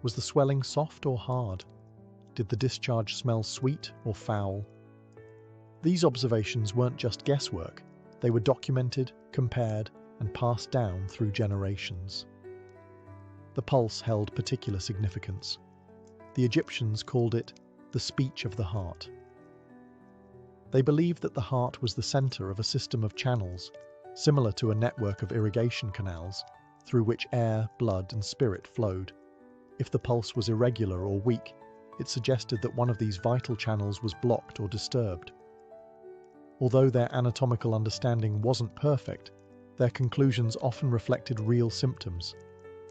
Was the swelling soft or hard? Did the discharge smell sweet or foul? These observations weren't just guesswork, they were documented, compared, and passed down through generations. The pulse held particular significance. The Egyptians called it the speech of the heart. They believed that the heart was the center of a system of channels, similar to a network of irrigation canals, through which air, blood, and spirit flowed. If the pulse was irregular or weak, it suggested that one of these vital channels was blocked or disturbed. Although their anatomical understanding wasn't perfect, their conclusions often reflected real symptoms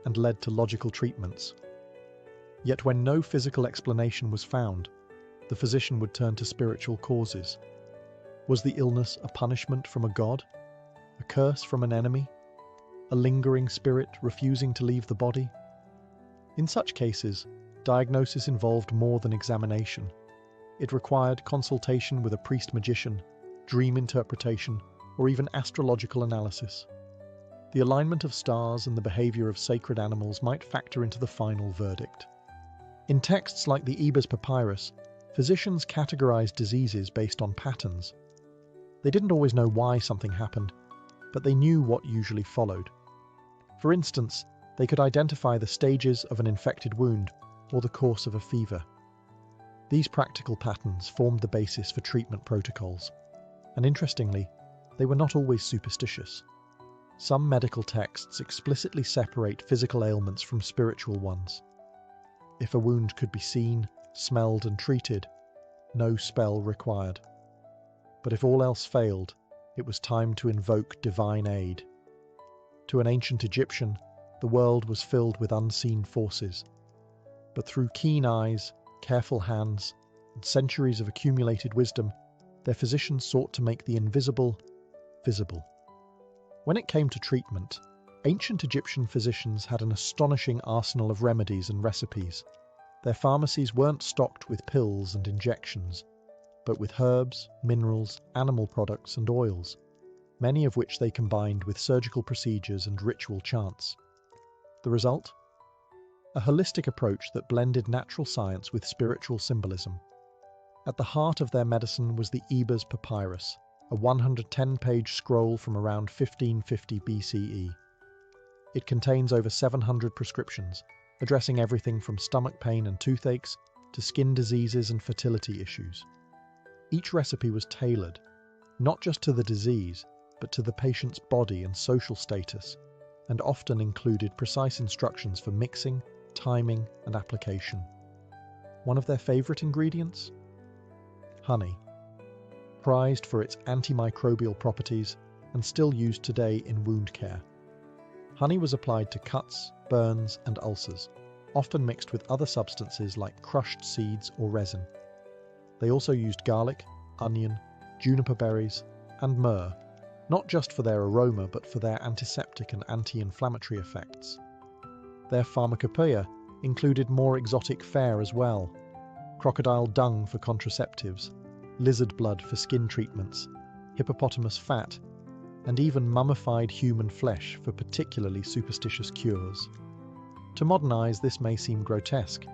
and led to logical treatments. Yet when no physical explanation was found, the physician would turn to spiritual causes. Was the illness a punishment from a god? A curse from an enemy? A lingering spirit refusing to leave the body? In such cases, diagnosis involved more than examination. It required consultation with a priest-magician, dream interpretation, or even astrological analysis. The alignment of stars and the behavior of sacred animals might factor into the final verdict. In texts like the Ebers Papyrus, physicians categorized diseases based on patterns. They didn't always know why something happened, but they knew what usually followed. For instance, they could identify the stages of an infected wound or the course of a fever. These practical patterns formed the basis for treatment protocols, and interestingly, they were not always superstitious. Some medical texts explicitly separate physical ailments from spiritual ones. If a wound could be seen, smelled, and treated, no spell required. But if all else failed, it was time to invoke divine aid. To an ancient Egyptian, the world was filled with unseen forces. But through keen eyes, careful hands, and centuries of accumulated wisdom, their physicians sought to make the invisible visible. When it came to treatment, ancient Egyptian physicians had an astonishing arsenal of remedies and recipes. Their pharmacies weren't stocked with pills and injections, but with herbs, minerals, animal products, and oils, many of which they combined with surgical procedures and ritual chants. The result? A holistic approach that blended natural science with spiritual symbolism. At the heart of their medicine was the Ebers Papyrus, a 110-page scroll from around 1550 BCE. It contains over 700 prescriptions, addressing everything from stomach pain and toothaches to skin diseases and fertility issues. Each recipe was tailored, not just to the disease, but to the patient's body and social status, and often included precise instructions for mixing, timing, and application. One of their favorite ingredients? Honey. Prized for its antimicrobial properties and still used today in wound care. Honey was applied to cuts, burns, and ulcers, often mixed with other substances like crushed seeds or resin. They also used garlic, onion, juniper berries, and myrrh, not just for their aroma but for their antiseptic and anti-inflammatory effects. Their pharmacopoeia included more exotic fare as well: crocodile dung for contraceptives, lizard blood for skin treatments, hippopotamus fat, and even mummified human flesh for particularly superstitious cures. To modern eyes, this may seem grotesque,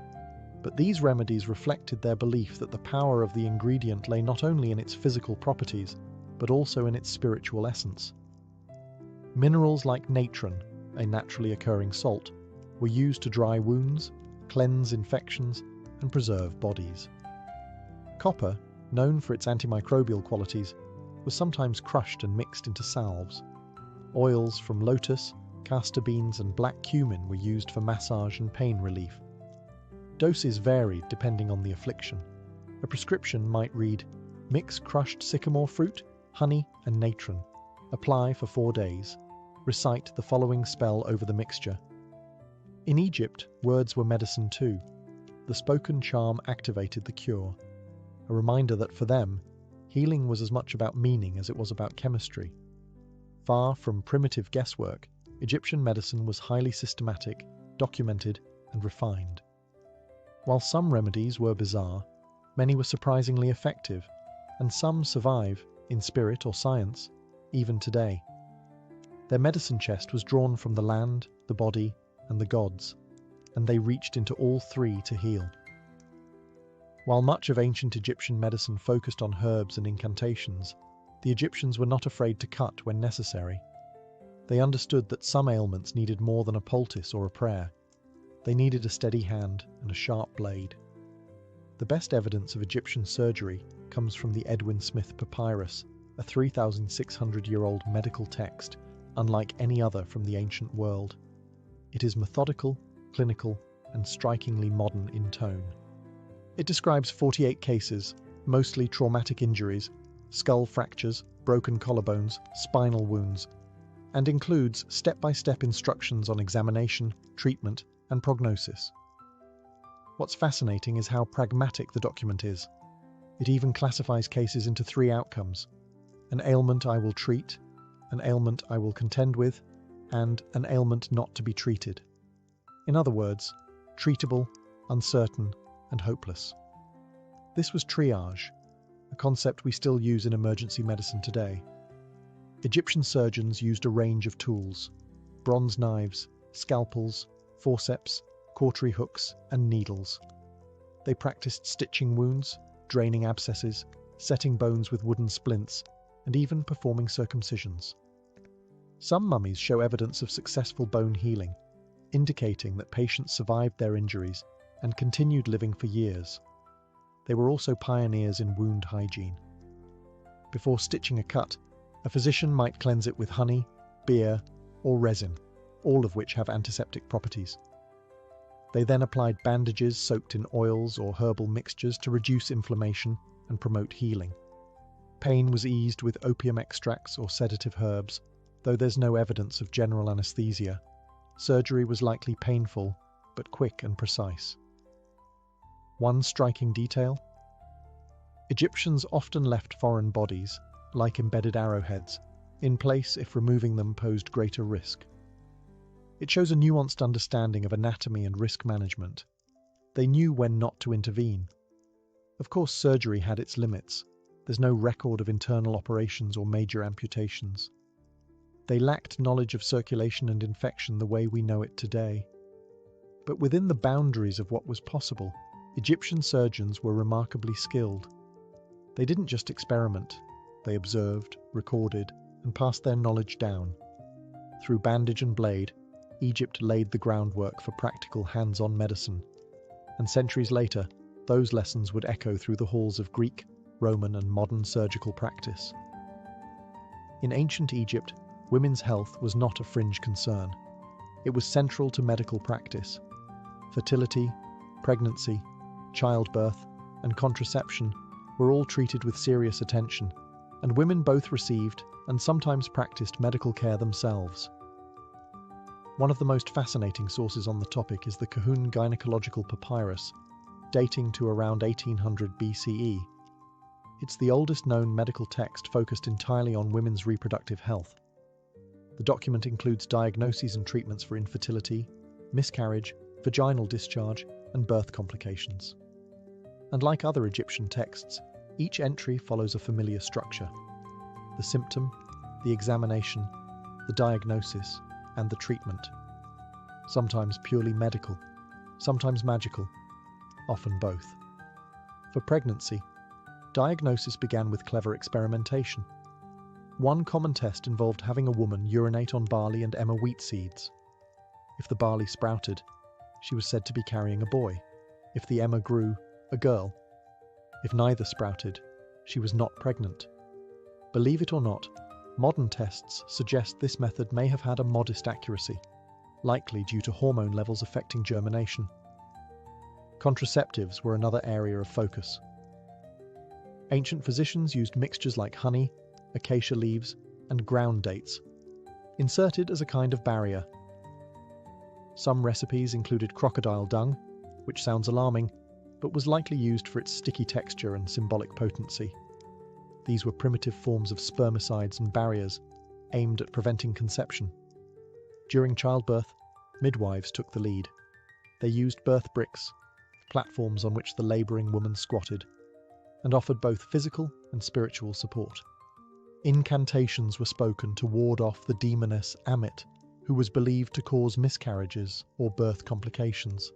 but these remedies reflected their belief that the power of the ingredient lay not only in its physical properties, but also in its spiritual essence. Minerals like natron, a naturally occurring salt, were used to dry wounds, cleanse infections, and preserve bodies. Copper, known for its antimicrobial qualities, was sometimes crushed and mixed into salves. Oils from lotus, castor beans, and black cumin were used for massage and pain relief. Doses varied depending on the affliction. A prescription might read, mix crushed sycamore fruit, honey, and natron. Apply for 4 days. Recite the following spell over the mixture. In Egypt, words were medicine too. The spoken charm activated the cure, a reminder that for them, healing was as much about meaning as it was about chemistry. Far from primitive guesswork, Egyptian medicine was highly systematic, documented, and refined. While some remedies were bizarre, many were surprisingly effective, and some survive, in spirit or science, even today. Their medicine chest was drawn from the land, the body, and the gods, and they reached into all three to heal. While much of ancient Egyptian medicine focused on herbs and incantations, the Egyptians were not afraid to cut when necessary. They understood that some ailments needed more than a poultice or a prayer. They needed a steady hand and a sharp blade. The best evidence of Egyptian surgery comes from the Edwin Smith Papyrus, a 3,600-year-old medical text, unlike any other from the ancient world. It is methodical, clinical, and strikingly modern in tone. It describes 48 cases, mostly traumatic injuries, skull fractures, broken collarbones, spinal wounds, and includes step-by-step instructions on examination, treatment, and prognosis. What's fascinating is how pragmatic the document is. It even classifies cases into 3 outcomes: an ailment I will treat, an ailment I will contend with, and an ailment not to be treated. In other words, treatable, uncertain, and hopeless. This was triage, a concept we still use in emergency medicine today. Egyptian surgeons used a range of tools: bronze knives, scalpels, forceps, cautery hooks, and needles. They practiced stitching wounds, draining abscesses, setting bones with wooden splints, and even performing circumcisions. Some mummies show evidence of successful bone healing, indicating that patients survived their injuries and continued living for years. They were also pioneers in wound hygiene. Before stitching a cut, a physician might cleanse it with honey, beer, or resin, all of which have antiseptic properties. They then applied bandages soaked in oils or herbal mixtures to reduce inflammation and promote healing. Pain was eased with opium extracts or sedative herbs, though there's no evidence of general anesthesia. Surgery was likely painful, but quick and precise. One striking detail: Egyptians often left foreign bodies, like embedded arrowheads, in place if removing them posed greater risk. It shows a nuanced understanding of anatomy and risk management. They knew when not to intervene. Of course, surgery had its limits. There's no record of internal operations or major amputations. They lacked knowledge of circulation and infection the way we know it today. But within the boundaries of what was possible, Egyptian surgeons were remarkably skilled. They didn't just experiment. They observed, recorded, and passed their knowledge down. Through bandage and blade, Egypt laid the groundwork for practical hands-on medicine, and centuries later, those lessons would echo through the halls of Greek, Roman, and modern surgical practice. In ancient Egypt, women's health was not a fringe concern. It was central to medical practice. Fertility, pregnancy, childbirth, and contraception were all treated with serious attention, and women both received and sometimes practiced medical care themselves. One of the most fascinating sources on the topic is the Kahun Gynecological Papyrus, dating to around 1800 BCE. It's the oldest known medical text focused entirely on women's reproductive health. The document includes diagnoses and treatments for infertility, miscarriage, vaginal discharge, and birth complications. And like other Egyptian texts, each entry follows a familiar structure: the symptom, the examination, the diagnosis, and the treatment. Sometimes purely medical, sometimes magical, often both. For pregnancy, diagnosis began with clever experimentation. One common test involved having a woman urinate on barley and emmer wheat seeds. If the barley sprouted, she was said to be carrying a boy. If the emmer grew, a girl. If neither sprouted, she was not pregnant. Believe it or not, modern tests suggest this method may have had a modest accuracy, likely due to hormone levels affecting germination. Contraceptives were another area of focus. Ancient physicians used mixtures like honey, acacia leaves, and ground dates, inserted as a kind of barrier. Some recipes included crocodile dung, which sounds alarming, but was likely used for its sticky texture and symbolic potency. These were primitive forms of spermicides and barriers, aimed at preventing conception. During childbirth, midwives took the lead. They used birth bricks, platforms on which the labouring woman squatted, and offered both physical and spiritual support. Incantations were spoken to ward off the demoness Amit, who was believed to cause miscarriages or birth complications.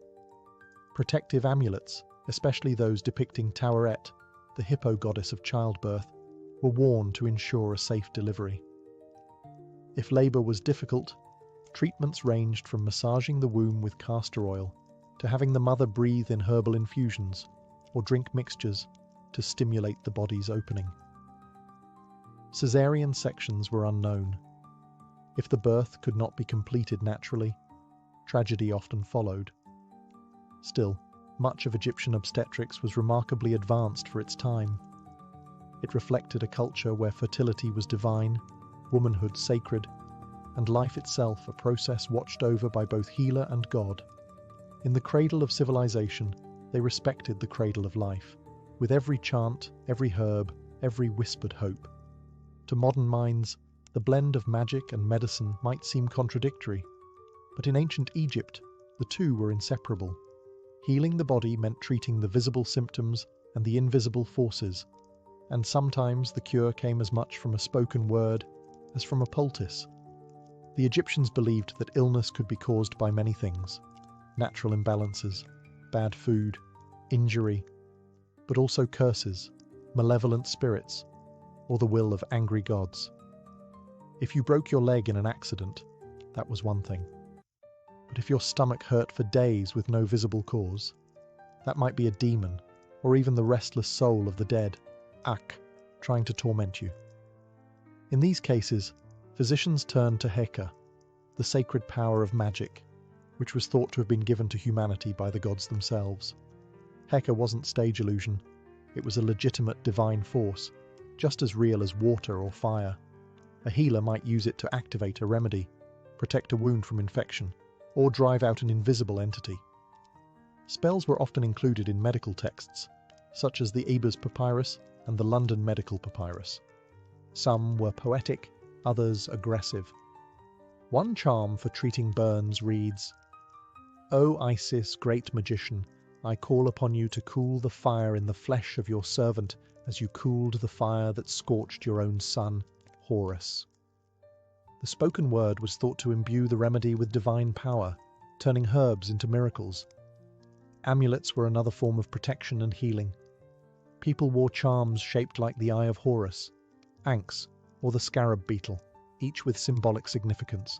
Protective amulets, especially those depicting Taweret, the hippo goddess of childbirth, were worn to ensure a safe delivery. If labour was difficult, treatments ranged from massaging the womb with castor oil to having the mother breathe in herbal infusions or drink mixtures to stimulate the body's opening. Caesarean sections were unknown. If the birth could not be completed naturally, tragedy often followed. Still, much of Egyptian obstetrics was remarkably advanced for its time. It reflected a culture where fertility was divine, womanhood sacred, and life itself a process watched over by both healer and God. In the cradle of civilization, they respected the cradle of life, with every chant, every herb, every whispered hope. To modern minds, the blend of magic and medicine might seem contradictory, but in ancient Egypt, the two were inseparable. Healing the body meant treating the visible symptoms and the invisible forces, and sometimes the cure came as much from a spoken word as from a poultice. The Egyptians believed that illness could be caused by many things: natural imbalances, bad food, injury, but also curses, malevolent spirits, or the will of angry gods. If you broke your leg in an accident, that was one thing. But if your stomach hurt for days with no visible cause, that might be a demon, or even the restless soul of the dead, Ak, trying to torment you. In these cases, physicians turned to Heka, the sacred power of magic, which was thought to have been given to humanity by the gods themselves. Heka wasn't stage illusion, it was a legitimate divine force, just as real as water or fire. A healer might use it to activate a remedy, protect a wound from infection, or drive out an invisible entity. Spells were often included in medical texts, such as the Ebers Papyrus and the London Medical Papyrus. Some were poetic, others aggressive. One charm for treating burns reads, "O Isis, great magician, I call upon you to cool the fire in the flesh of your servant as you cooled the fire that scorched your own son, Horus." The spoken word was thought to imbue the remedy with divine power, turning herbs into miracles. Amulets were another form of protection and healing. People wore charms shaped like the eye of Horus, Ankhs, or the scarab beetle, each with symbolic significance.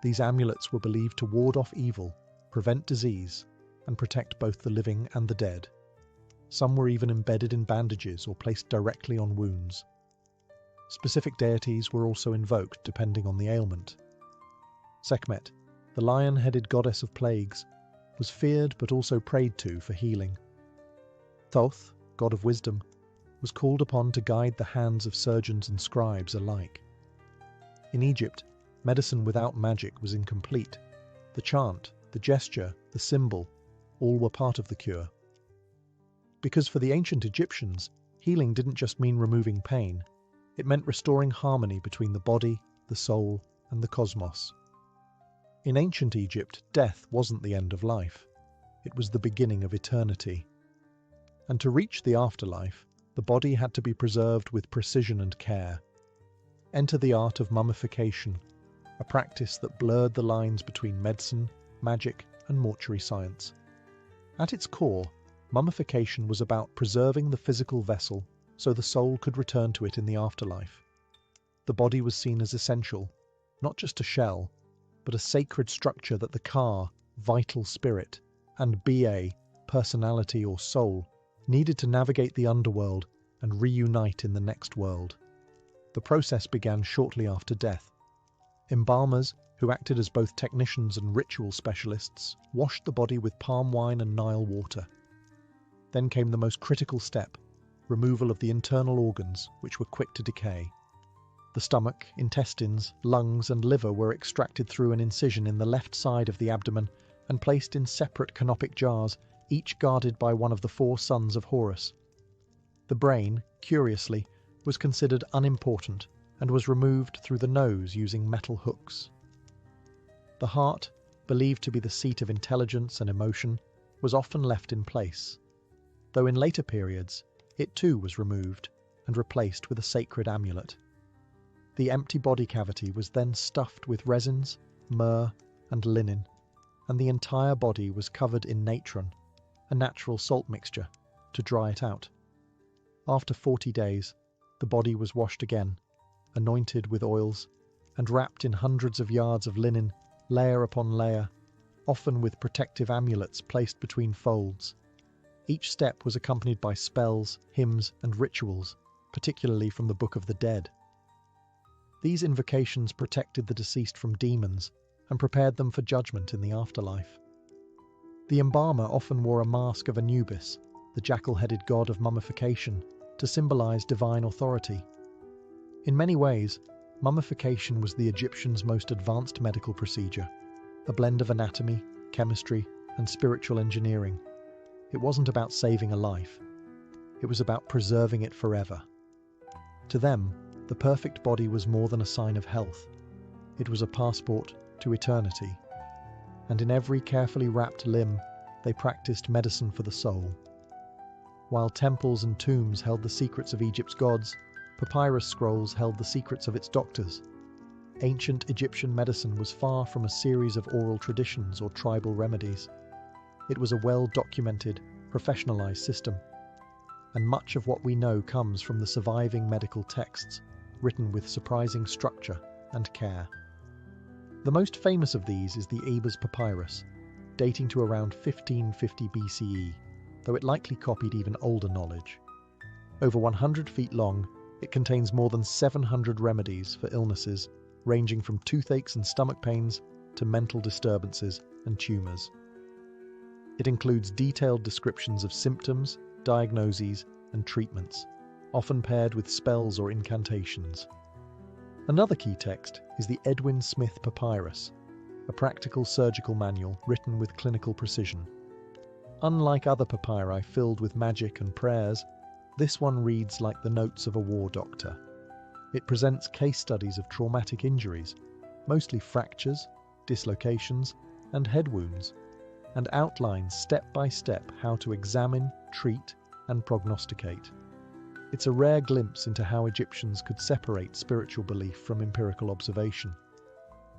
These amulets were believed to ward off evil, prevent disease, and protect both the living and the dead. Some were even embedded in bandages or placed directly on wounds. Specific deities were also invoked depending on the ailment. Sekhmet, the lion-headed goddess of plagues, was feared but also prayed to for healing. Thoth, god of wisdom, was called upon to guide the hands of surgeons and scribes alike. In Egypt, medicine without magic was incomplete. The chant, the gesture, the symbol, all were part of the cure. Because for the ancient Egyptians, healing didn't just mean removing pain, it meant restoring harmony between the body, the soul, and the cosmos. In ancient Egypt, death wasn't the end of life. It was the beginning of eternity. And to reach the afterlife, the body had to be preserved with precision and care. Enter the art of mummification, a practice that blurred the lines between medicine, magic, and mortuary science. At its core, mummification was about preserving the physical vessel so the soul could return to it in the afterlife. The body was seen as essential, not just a shell, but a sacred structure that the Ka, vital spirit, and Ba, personality or soul, needed to navigate the underworld and reunite in the next world. The process began shortly after death. Embalmers, who acted as both technicians and ritual specialists, washed the body with palm wine and Nile water. Then came the most critical step, removal of the internal organs, which were quick to decay. The stomach, intestines, lungs, and liver were extracted through an incision in the left side of the abdomen and placed in separate canopic jars, each guarded by one of the 4 sons of Horus. The brain, curiously, was considered unimportant and was removed through the nose using metal hooks. The heart, believed to be the seat of intelligence and emotion, was often left in place, though in later periods it too was removed and replaced with a sacred amulet. The empty body cavity was then stuffed with resins, myrrh, and linen, and the entire body was covered in natron, a natural salt mixture, to dry it out. After 40 days, the body was washed again, anointed with oils, and wrapped in hundreds of yards of linen, layer upon layer, often with protective amulets placed between folds. Each step was accompanied by spells, hymns, and rituals, particularly from the Book of the Dead. These invocations protected the deceased from demons and prepared them for judgment in the afterlife. The embalmer often wore a mask of Anubis, the jackal-headed god of mummification, to symbolize divine authority. In many ways, mummification was the Egyptians' most advanced medical procedure, a blend of anatomy, chemistry, and spiritual engineering. It wasn't about saving a life. It was about preserving it forever. To them, the perfect body was more than a sign of health. It was a passport to eternity. And in every carefully wrapped limb, they practiced medicine for the soul. While temples and tombs held the secrets of Egypt's gods, papyrus scrolls held the secrets of its doctors. Ancient Egyptian medicine was far from a series of oral traditions or tribal remedies. It was a well-documented, professionalized system, and much of what we know comes from the surviving medical texts, written with surprising structure and care. The most famous of these is the Ebers Papyrus, dating to around 1550 BCE, though it likely copied even older knowledge. Over 100 feet long, it contains more than 700 remedies for illnesses ranging from toothaches and stomach pains to mental disturbances and tumours. It includes detailed descriptions of symptoms, diagnoses, and treatments, often paired with spells or incantations. Another key text is the Edwin Smith Papyrus, a practical surgical manual written with clinical precision. Unlike other papyri filled with magic and prayers, this one reads like the notes of a war doctor. It presents case studies of traumatic injuries, mostly fractures, dislocations, and head wounds, and outlines step by step how to examine, treat, and prognosticate. It's a rare glimpse into how Egyptians could separate spiritual belief from empirical observation.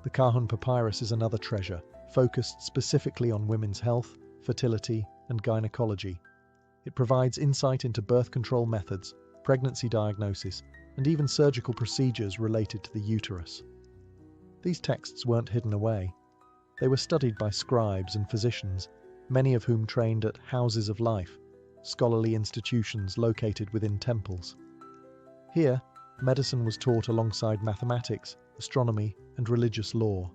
The Kahun Papyrus is another treasure, focused specifically on women's health, fertility, and gynecology. It provides insight into birth control methods, pregnancy diagnosis, and even surgical procedures related to the uterus. These texts weren't hidden away. They were studied by scribes and physicians, many of whom trained at houses of life, scholarly institutions located within temples. Here, medicine was taught alongside mathematics, astronomy, and religious lore.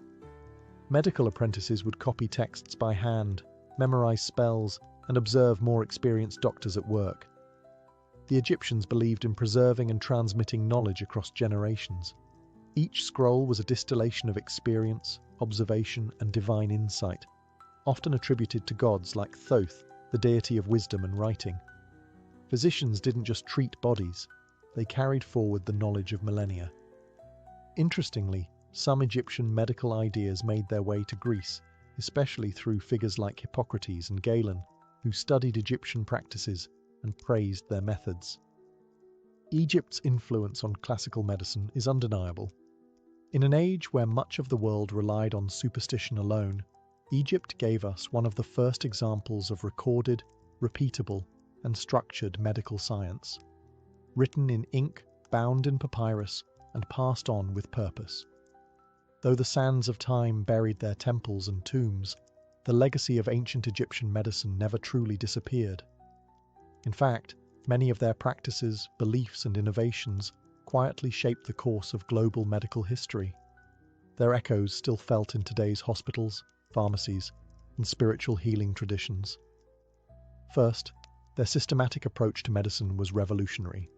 Medical apprentices would copy texts by hand, memorize spells, and observe more experienced doctors at work. The Egyptians believed in preserving and transmitting knowledge across generations. Each scroll was a distillation of experience, observation, and divine insight, often attributed to gods like Thoth, the deity of wisdom and writing. Physicians didn't just treat bodies, they carried forward the knowledge of millennia. Interestingly, some Egyptian medical ideas made their way to Greece, especially through figures like Hippocrates and Galen, who studied Egyptian practices and praised their methods. Egypt's influence on classical medicine is undeniable. In an age where much of the world relied on superstition alone, Egypt gave us one of the first examples of recorded, repeatable, and structured medical science, written in ink, bound in papyrus, and passed on with purpose. Though the sands of time buried their temples and tombs, the legacy of ancient Egyptian medicine never truly disappeared. In fact, many of their practices, beliefs, and innovations quietly shaped the course of global medical history. Their echoes still felt in today's hospitals, pharmacies, and spiritual healing traditions. First, their systematic approach to medicine was revolutionary.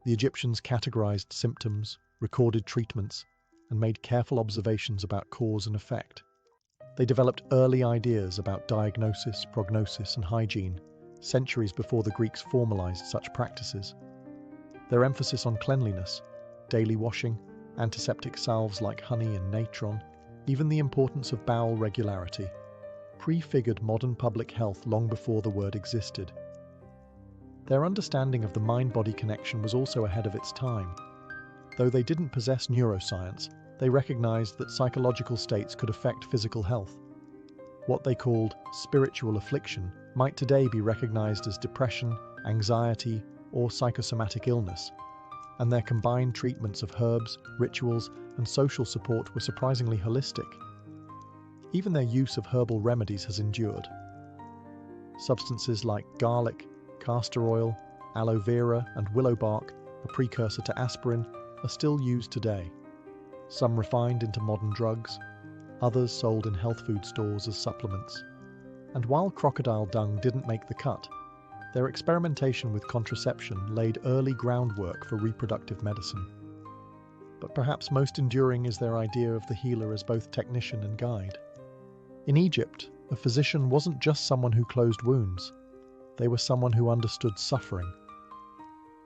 The Egyptians categorized symptoms, recorded treatments, and made careful observations about cause and effect. They developed early ideas about diagnosis, prognosis, and hygiene, centuries before the Greeks formalized such practices. Their emphasis on cleanliness, daily washing, antiseptic salves like honey and natron, even the importance of bowel regularity, prefigured modern public health long before the word existed. Their understanding of the mind-body connection was also ahead of its time. Though they didn't possess neuroscience, they recognized that psychological states could affect physical health. What they called spiritual affliction might today be recognized as depression, anxiety, or psychosomatic illness, and their combined treatments of herbs, rituals, and social support were surprisingly holistic. Even their use of herbal remedies has endured. Substances like garlic, castor oil, aloe vera, and willow bark, a precursor to aspirin, are still used today. Some refined into modern drugs, others sold in health food stores as supplements. And while crocodile dung didn't make the cut, their experimentation with contraception laid early groundwork for reproductive medicine. But perhaps most enduring is their idea of the healer as both technician and guide. In Egypt, a physician wasn't just someone who closed wounds. They were someone who understood suffering.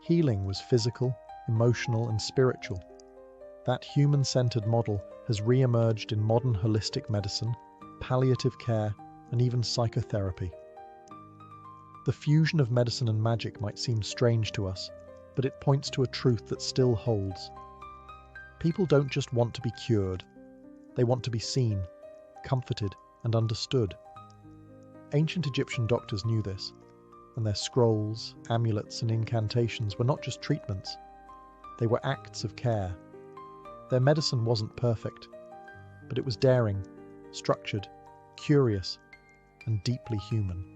Healing was physical, emotional, and spiritual. That human-centered model has re-emerged in modern holistic medicine, palliative care, and even psychotherapy. The fusion of medicine and magic might seem strange to us, but it points to a truth that still holds. People don't just want to be cured, they want to be seen, comforted, and understood. Ancient Egyptian doctors knew this, and their scrolls, amulets, and incantations were not just treatments, they were acts of care. Their medicine wasn't perfect, but it was daring, structured, curious, and deeply human.